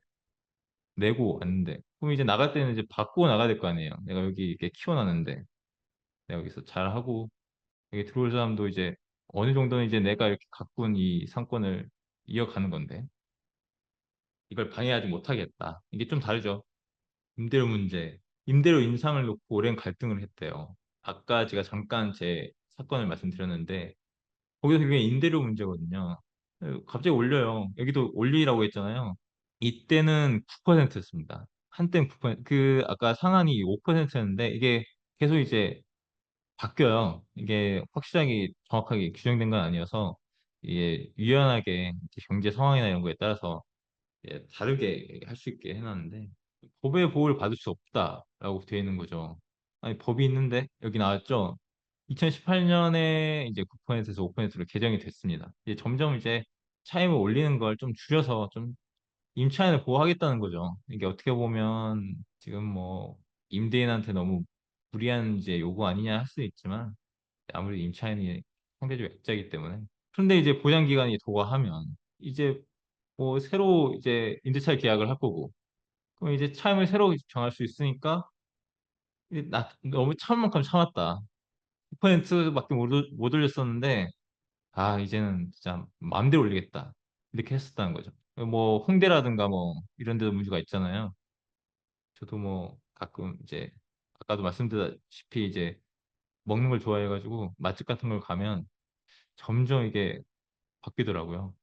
내고 왔는데 그럼 이제 나갈 때는 이제 받고 나가야 될 거 아니에요. 내가 여기 이렇게 키워놨는데 내가 여기서 잘하고 여기 들어올 사람도 이제 어느 정도는 이제 내가 이렇게 가꾼 이 상권을 이어가는 건데 이걸 방해하지 못하겠다. 이게 좀 다르죠. 임대료 문제. 임대료 인상을 놓고 오랜 갈등을 했대요. 아까 제가 잠깐 제 사건을 말씀드렸는데 거기서 그게 임대료 문제거든요. 갑자기 올려요. 여기도 올리라고 했잖아요. 이때는 9%였습니다. 한때는 9%, 아까 상한이 5%였는데 이게 계속 이제 바뀌어요. 이게 확실하게 정확하게 규정된 건 아니어서 이게 유연하게 이제 경제 상황이나 이런 거에 따라서 다르게 할 수 있게 해놨는데 법의 보호를 받을 수 없다라고 되어 있는 거죠. 아니 법이 있는데 여기 나왔죠. 2018년에 이제 9%에서 5%로 개정이 됐습니다. 이제 점점 이제 차임을 올리는 걸 좀 줄여서 좀 임차인을 보호하겠다는 거죠. 이게 어떻게 보면 지금 뭐 임대인한테 너무 무리한 이제 요구 아니냐 할 수 있지만 아무리 임차인이 상대적 약자이기 때문에 그런데 이제 보장 기간이 도과하면 이제 뭐 새로 이제 임대차 계약을 할 거고 그럼 이제 차임을 새로 정할 수 있으니까 이제 너무 참을 만큼 참았다. 9%밖에 못 올렸었는데 아 이제는 진짜 마음대로 올리겠다 이렇게 했었다는 거죠. 뭐 홍대라든가 뭐 이런 데도 문제가 있잖아요. 저도 뭐 가끔 이제 아까도 말씀드렸다시피 이제 먹는 걸 좋아해가지고 맛집 같은 걸 가면 점점 이게 바뀌더라고요.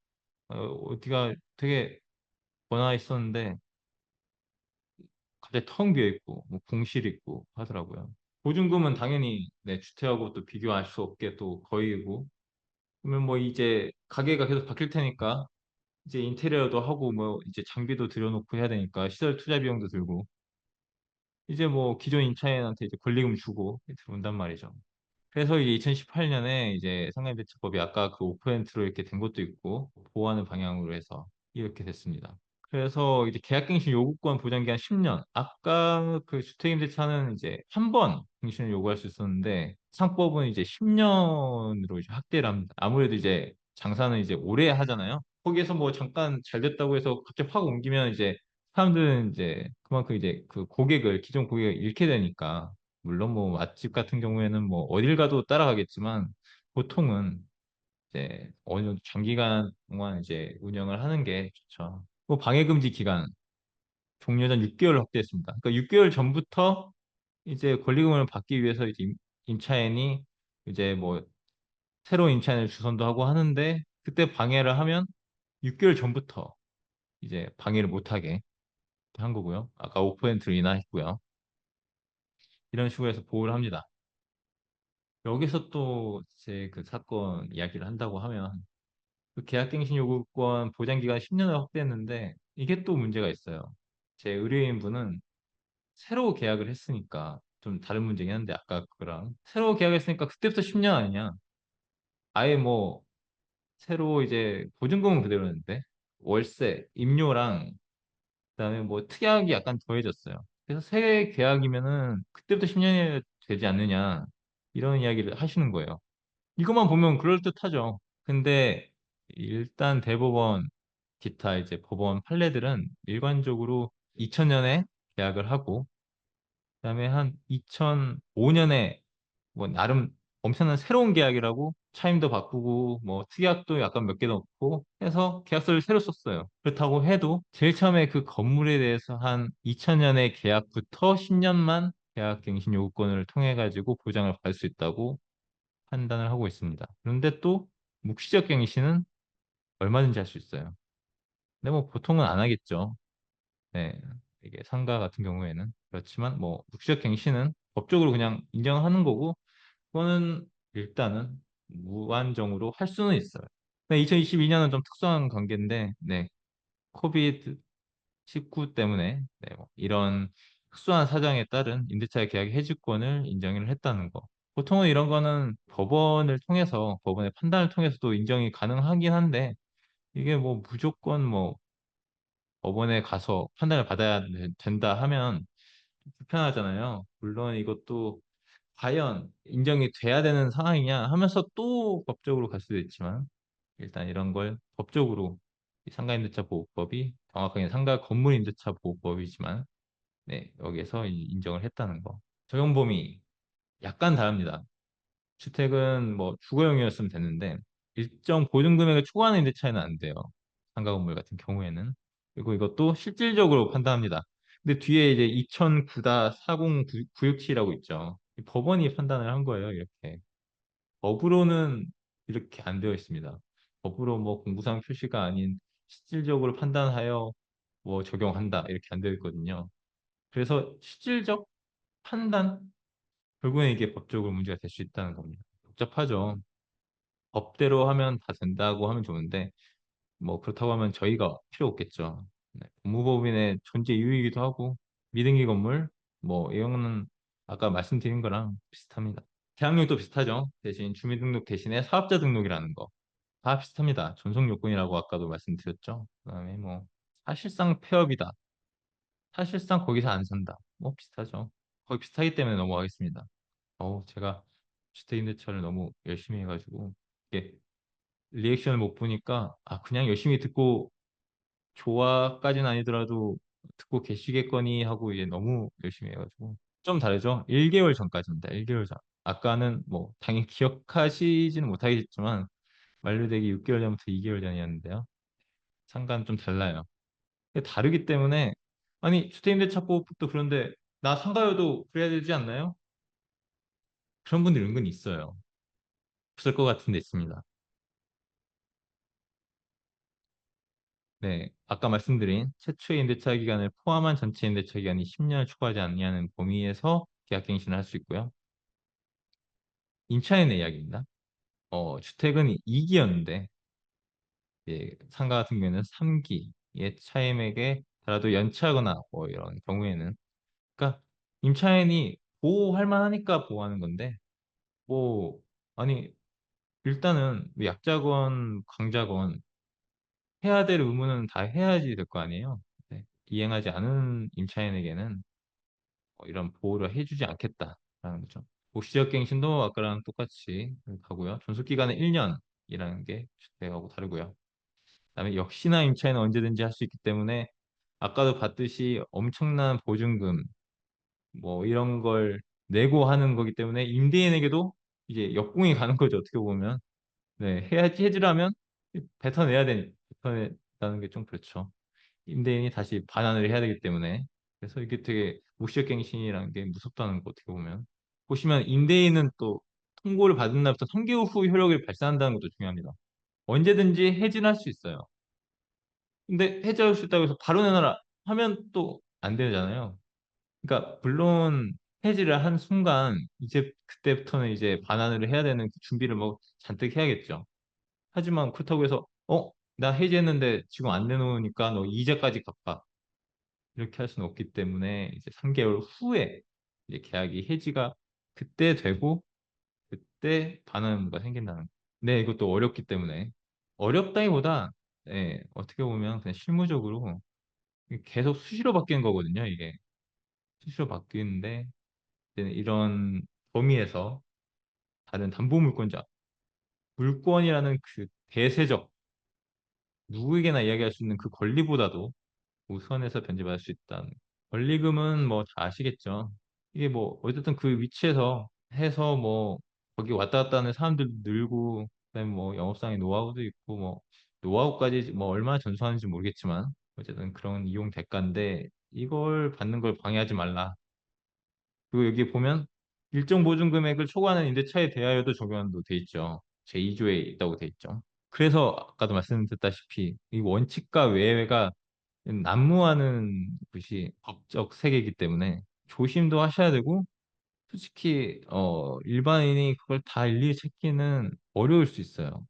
어디가 되게 번화해 있었는데 갑자기 텅 비어 있고 뭐 공실 있고 하더라고요. 보증금은 당연히 네, 주택하고 또 비교할 수 없게 또 거의고 그러면 뭐 이제 가게가 계속 바뀔 테니까 이제 인테리어도 하고 뭐 이제 장비도 들여놓고 해야 되니까 시설 투자 비용도 들고 이제 뭐 기존 임차인한테 이제 권리금 주고 들어온단 말이죠. 그래서 이제 2018년에 이제 상가임대차법이 아까 그 5%로 이렇게 된 것도 있고 보호하는 방향으로 해서 이렇게 됐습니다. 그래서 이제 계약갱신 요구권 보장기한 10년. 아까 그 주택임대차는 이제 한 번 갱신을 요구할 수 있었는데 상법은 이제 10년으로 이제 확대를 합니다. 아무래도 이제 장사는 이제 오래 하잖아요. 거기에서 뭐 잠깐 잘 됐다고 해서 갑자기 확 옮기면 이제 사람들은 이제 그만큼 이제 그 고객을 기존 고객을 잃게 되니까 물론 뭐 맛집 같은 경우에는 뭐 어딜 가도 따라가겠지만 보통은 이제 어느 정도 장기간 동안 이제 운영을 하는 게 좋죠. 뭐 방해금지 기간 종료전 6개월 확대했습니다. 그러니까 6개월 전부터 이제 권리금을 받기 위해서 이제 임차인이 이제 뭐 새로운 임차인을 주선도 하고 하는데 그때 방해를 하면 6개월 전부터 이제 방해를 못하게 한 거고요. 아까 5%를 인하했고요. 이런 식으로 해서 보호를 합니다. 여기서 또 제 그 사건 이야기를 한다고 하면 그 계약갱신 요구권 보장 기간 10년을 확대했는데 이게 또 문제가 있어요. 제 의뢰인분은 새로 계약을 했으니까 좀 다른 문제긴 한데 아까 그거랑 새로 계약했으니까 그때부터 10년 아니냐? 아예 뭐 새로 이제 보증금은 그대로였는데 월세, 임료랑 그다음에 뭐 특약이 약간 더해졌어요. 그래서 새 계약이면은 그때부터 10년이 되지 않느냐 이런 이야기를 하시는 거예요. 이것만 보면 그럴듯하죠. 근데 일단 대법원 기타 이제 법원 판례들은 일관적으로 2000년에 계약을 하고 그다음에 한 2005년에 뭐 나름 엄청난 새로운 계약이라고 차임도 바꾸고 뭐 특약도 약간 몇 개 넣고 해서 계약서를 새로 썼어요. 그렇다고 해도 제일 처음에 그 건물에 대해서 한 2000년에 계약부터 10년만 계약갱신 요구권을 통해 가지고 보장을 받을 수 있다고 판단을 하고 있습니다. 그런데 또 묵시적 갱신은 얼마든지 할 수 있어요. 근데 뭐 보통은 안 하겠죠. 네, 이게 상가 같은 경우에는 그렇지만 뭐 묵시적 갱신은 법적으로 그냥 인정하는 거고 그거는 일단은 무한정으로 할 수는 있어요. 네, 2022년은 좀 특수한 관계인데, 네, 코비드 19 때문에 네, 뭐 이런 특수한 사정에 따른 임대차 계약 해지권을 인정을 했다는 거. 보통은 이런 거는 법원을 통해서 법원의 판단을 통해서도 인정이 가능하긴 한데 이게 뭐 무조건 뭐 법원에 가서 판단을 받아야 된다 하면 불편하잖아요. 물론 이것도 과연 인정이 돼야 되는 상황이냐 하면서 또 법적으로 갈 수도 있지만 일단 이런 걸 법적으로 이 상가임대차 보호법이 정확하게 상가 건물임대차 보호법이지만 네, 여기에서 인정을 했다는 거. 적용 범위 약간 다릅니다. 주택은 뭐 주거용이었으면 됐는데 일정 보증 금액을 초과하는 임대차에는 안 돼요. 상가 건물 같은 경우에는. 그리고 이것도 실질적으로 판단합니다. 근데 뒤에 이제 2009-40967이라고 있죠. 이 법원이 판단을 한 거예요, 이렇게. 법으로는 이렇게 안 되어 있습니다. 법으로 뭐 공구상 표시가 아닌 실질적으로 판단하여 뭐 적용한다 이렇게 안 되어 있거든요. 그래서 실질적 판단 결국엔 이게 법적으로 문제가 될 수 있다는 겁니다. 복잡하죠. 법대로 하면 다 된다고 하면 좋은데 뭐 그렇다고 하면 저희가 필요 없겠죠. 네, 법무법인의 존재 이유이기도 하고 미등기 건물 뭐 이거는 아까 말씀드린 거랑 비슷합니다. 대항력도 비슷하죠. 대신 주민등록 대신에 사업자 등록이라는 거. 다 비슷합니다. 존속 요건이라고 아까도 말씀드렸죠. 그다음에 뭐 사실상 폐업이다. 사실상 거기서 안 산다. 뭐 비슷하죠. 거의 비슷하기 때문에 넘어가겠습니다. 제가 주택임대차를 너무 열심히 해가지고 이게 리액션을 못 보니까 그냥 열심히 듣고 좋아까지는 아니더라도 듣고 계시겠거니 하고 이제 너무 열심히 해가지고 좀 다르죠. 1개월 전까지입니다. 1개월 전. 아까는 뭐 당연히 기억하시지는 못하겠지만 만료되기 6개월 전부터 2개월 전이었는데요. 상관 좀 달라요. 다르기 때문에 아니 주택임대차법도 그런데 나 상가여도 그래야 되지 않나요? 그런 분들 은근 있어요. 없을 것 같은데 있습니다. 네, 아까 말씀드린 최초의 임대차 기간을 포함한 전체 임대차 기간이 10년을 초과하지 않냐는 범위에서 계약갱신을 할 수 있고요. 임차인의 이야기입니다. 주택은 2기였는데 상가 같은 경우에는 3기의 차임액에 달라도 연체하거나 뭐 이런 경우에는 그러니까 임차인이 보호할 만하니까 보호하는 건데 뭐 아니 일단은 뭐 약자건 강자건 해야 될 의무는 다 해야지 될 거 아니에요. 네. 이행하지 않은 임차인에게는 이런 보호를 해주지 않겠다라는 거죠. 목시적갱신도 아까랑 똑같이 가고요. 존속기간은 1년이라는 게 주택하고 다르고요. 그다음에 역시나 임차인은 언제든지 할 수 있기 때문에 아까도 봤듯이 엄청난 보증금 뭐 이런 걸 내고 하는 거기 때문에 임대인에게도 이제 역공이 가는 거죠. 어떻게 보면. 네, 해야지 해주라면 뱉어내야 되니 뱉어낸다는 게 좀 그렇죠. 임대인이 다시 반환을 해야 되기 때문에 그래서 이게 되게 무시적갱신이라는 게 무섭다는 거 어떻게 보면 보시면 임대인은 또 통보를 받은 날부터 3개월 후 효력을 발생한다는 것도 중요합니다. 언제든지 해지할 수 있어요. 근데 해지할 수 있다고 해서 바로 내놔라 하면 또 안 되잖아요. 그러니까 물론 해지를 한 순간 이제 그때부터는 이제 반환을 해야 되는 그 준비를 뭐 잔뜩 해야겠죠. 하지만 그렇다고 해서 나 해지했는데 지금 안 내놓으니까 너 이자까지 갚아. 이렇게 할 수는 없기 때문에 이제 3개월 후에 이제 계약이 해지가 그때 되고 그때 반환가 생긴다는 거. 네, 이것도 어렵기 때문에 어렵다기보다 어떻게 보면 그냥 실무적으로 계속 수시로 바뀌는 거거든요. 이게 수시로 바뀌는데 이제 이런 범위에서 다른 담보물권자 물권이라는 그 대세적 누구에게나 이야기할 수 있는 그 권리보다도 우선해서 변제받을 수 있다는 권리금은 뭐 다 아시겠죠. 이게 뭐 어쨌든 그 위치에서 해서 뭐 거기 왔다 갔다 하는 사람들 늘고 그다음에 뭐 영업상의 노하우도 있고 뭐 노하우까지 뭐 얼마나 전수하는지 모르겠지만 어쨌든 그런 이용 대가인데 이걸 받는 걸 방해하지 말라. 그리고 여기 보면 일정 보증 금액을 초과하는 임대차에 대하여도 적용한다고 돼 있죠. 제2조에 있다고 돼 있죠. 그래서 아까도 말씀드렸다시피 이 원칙과 외회가 난무하는 것이 법적 세계이기 때문에 조심도 하셔야 되고 솔직히 일반인이 그걸 다 일일이 찾기는 어려울 수 있어요.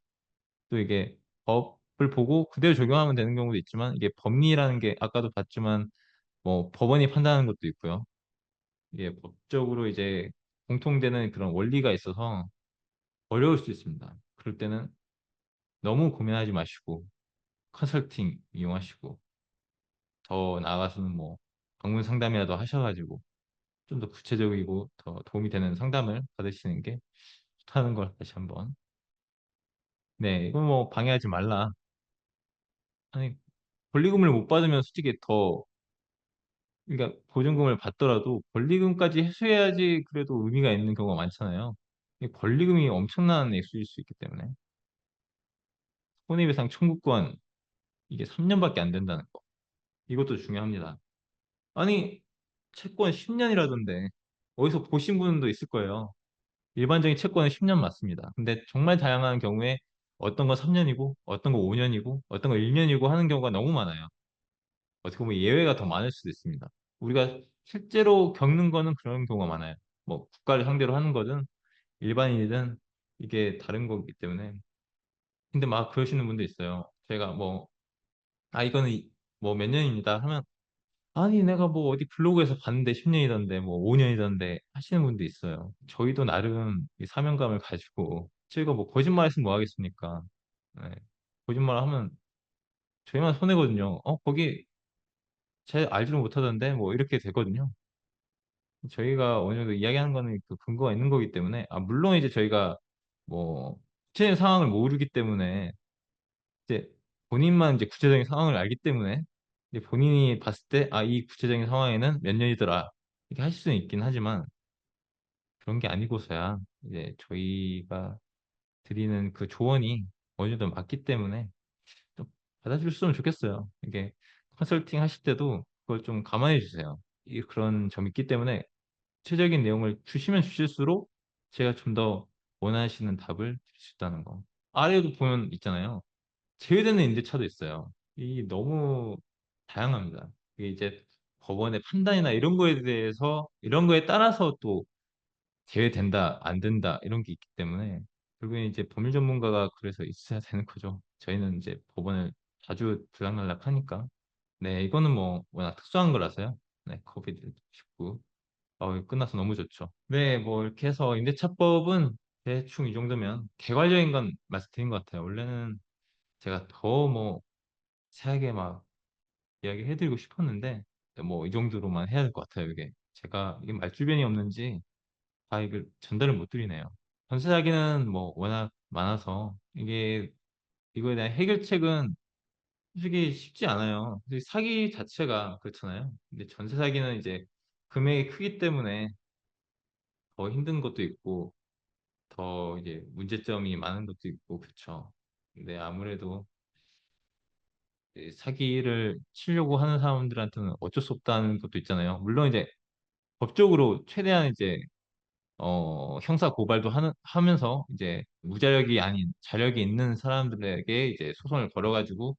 또 이게 법을 보고 그대로 적용하면 되는 경우도 있지만 이게 법리라는 게 아까도 봤지만 뭐 법원이 판단하는 것도 있고요. 이게 법적으로 이제 공통되는 그런 원리가 있어서 어려울 수 있습니다. 그럴 때는 너무 고민하지 마시고 컨설팅 이용하시고 더 나아가서는 뭐 방문 상담이라도 하셔가지고 좀 더 구체적이고 더 도움이 되는 상담을 받으시는 게 좋다는 걸 다시 한번. 네, 이건 뭐 방해하지 말라. 아니, 권리금을 못 받으면 솔직히 더, 그러니까 보증금을 받더라도 권리금까지 회수해야지 그래도 의미가 있는 경우가 많잖아요. 이 권리금이 엄청난 액수일 수 있기 때문에. 손해배상 청구권, 이게 3년밖에 안 된다는 거. 이것도 중요합니다. 아니, 채권 10년이라던데, 어디서 보신 분도 있을 거예요. 일반적인 채권은 10년 맞습니다. 근데 정말 다양한 경우에 어떤 건 3년이고, 어떤 거 5년이고, 어떤 거 1년이고 하는 경우가 너무 많아요. 어떻게 보면 예외가 더 많을 수도 있습니다. 우리가 실제로 겪는 거는 그런 경우가 많아요. 뭐 국가를 상대로 하는 거든 일반인이든 이게 다른 거기 때문에. 근데 막 그러시는 분도 있어요. 제가 뭐, 아, 이거는 뭐 몇 년입니다 하면, 아니, 내가 뭐 어디 블로그에서 봤는데 10년이던데, 뭐 5년이던데 하시는 분도 있어요. 저희도 나름 이 사명감을 가지고, 저희가 뭐 거짓말 했으면 뭐 하겠습니까? 네. 거짓말 하면 저희만 손해거든요. 거기 제 알지도 못하던데, 뭐 이렇게 되거든요. 저희가 어느 정도 이야기하는 거는 그 근거가 있는 거기 때문에, 아, 물론 이제 저희가 뭐, 구체적인 상황을 모르기 때문에, 이제 본인만 이제 구체적인 상황을 알기 때문에, 이제 본인이 봤을 때, 아, 이 구체적인 상황에는 몇 년이더라. 이렇게 하실 수는 있긴 하지만, 그런 게 아니고서야, 이제 저희가 드리는 그 조언이 어느 정도 맞기 때문에, 좀 받아주셨으면 좋겠어요. 이게 컨설팅 하실 때도 그걸 좀 감안해 주세요. 그런 점이 있기 때문에, 구체적인 내용을 주시면 주실수록 제가 좀 더 원하시는 답을 드릴 수 있다는 거. 아래에도 보면 있잖아요. 제외되는 임대차도 있어요. 이 너무 다양합니다. 이게 이제 법원의 판단이나 이런 거에 대해서 이런 거에 따라서 또 제외된다, 안 된다 이런 게 있기 때문에 결국에 이제 법률 전문가가 그래서 있어야 되는 거죠. 저희는 이제 법원을 자주 들락날락 하니까. 네, 이거는 뭐 워낙 특수한 거라서요. 네, 코비드-19. 끝나서 너무 좋죠. 네, 뭐 이렇게 해서 임대차법은 대충 이 정도면 개괄적인 건 말씀드린 것 같아요. 원래는 제가 더 뭐 세하게 막 이야기해드리고 싶었는데 뭐 이 정도로만 해야 될 것 같아요. 이게 제가 이게 말주변이 없는지 다 이걸 전달을 못 드리네요. 전세 사기는 뭐 워낙 많아서 이게 이거에 대한 해결책은 솔직히 쉽지 않아요. 사기 자체가 그렇잖아요. 근데 전세 사기는 이제 금액이 크기 때문에 더 힘든 것도 있고 더 이제 문제점이 많은 것도 있고 그렇죠. 근데 아무래도 이 사기를 치려고 하는 사람들한테는 어쩔 수 없다는 것도 있잖아요. 물론 이제 법적으로 최대한 이제 형사 고발도 하면서 이제 무자력이 아닌 자력이 있는 사람들에게 이제 소송을 걸어가지고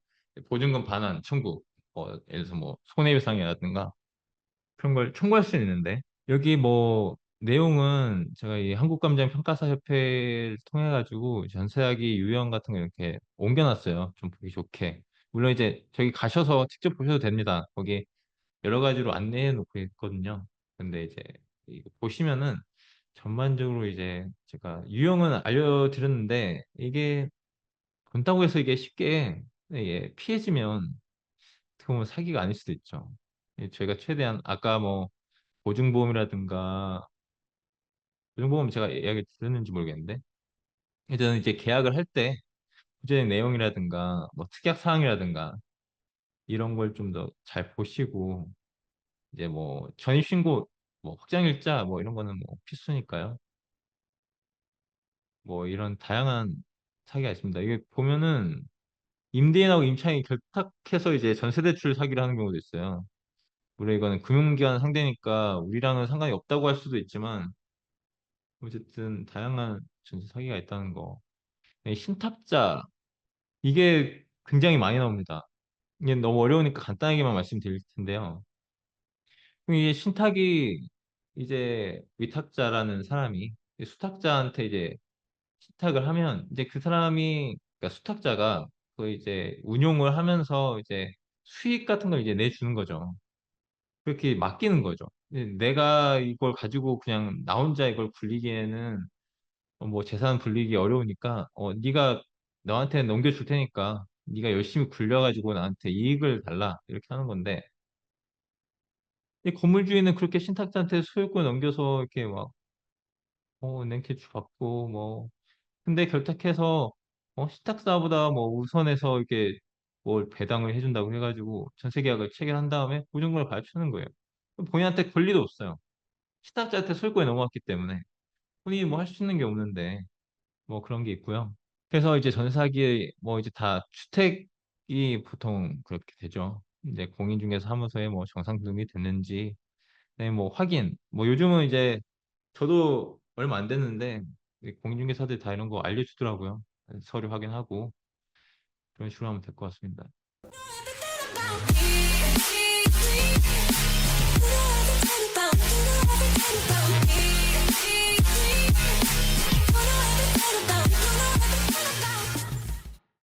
보증금 반환 청구, 예를 들어서 뭐 손해배상이라든가 그런 걸 청구할 수 있는데 여기 뭐 내용은 제가 이 한국감정평가사협회를 통해 가지고 전세하기 유형 같은 거 이렇게 옮겨놨어요. 좀 보기 좋게. 물론 이제 저기 가셔서 직접 보셔도 됩니다. 거기 여러 가지로 안내해 놓고 있거든요. 근데 이제 이거 보시면은 전반적으로 이제 제가 유형은 알려드렸는데 이게 본다고 해서 이게 쉽게 피해지면 어떻게 보면 사기가 아닐 수도 있죠. 저희가 최대한 아까 뭐 보증보험이라든가 보증보험 제가 이야기 드렸는지 모르겠는데 일단 이제 계약을 할 때 구제의 내용이라든가 뭐 특약 사항이라든가 이런 걸 좀 더 잘 보시고 이제 뭐 전입신고 뭐 확장일자 뭐 이런 거는 뭐 필수니까요. 뭐 이런 다양한 사기가 있습니다. 이게 보면은 임대인하고 임차인이 결탁해서 이제 전세대출 사기를 하는 경우도 있어요. 물론 이거는 금융기관 상대니까 우리랑은 상관이 없다고 할 수도 있지만 어쨌든 다양한 전세 사기가 있다는 거. 네, 신탁자 이게 굉장히 많이 나옵니다. 이게 너무 어려우니까 간단하게만 말씀드릴 텐데요. 그럼 이게 신탁이 이제 위탁자라는 사람이 수탁자한테 이제 신탁을 하면 이제 그 사람이 그러니까 수탁자가 그 이제 운용을 하면서 이제 수익 같은 걸 이제 내주는 거죠. 그렇게 맡기는 거죠. 내가 이걸 가지고 그냥 나 혼자 이걸 굴리기에는 뭐 재산 불리기 어려우니까 네가 너한테 넘겨줄 테니까 네가 열심히 굴려가지고 나한테 이익을 달라 이렇게 하는 건데 이 건물주의는 그렇게 신탁자한테 소유권 넘겨서 이렇게 막 냉캐주 받고 뭐 근데 결탁해서 신탁사보다 뭐 우선해서 이렇게 뭘 배당을 해준다고 해가지고 전세계약을 체결한 다음에 보증금을 발표하는 거예요. 본인한테 권리도 없어요. 신탁자한테 소유권이 넘어갔기 때문에 본인이 뭐 할 수 있는 게 없는데 뭐 그런 게 있고요. 그래서 이제 전사기에 뭐 이제 다 주택이 보통 그렇게 되죠. 이제 공인중개사 사무소에 뭐 정상 등록이 됐는지 네, 뭐 확인. 뭐 요즘은 이제 저도 얼마 안 됐는데 이 공인중개사들 다 이런 거 알려주더라고요. 서류 확인하고 그런 식으로 하면 될 것 같습니다. Bye.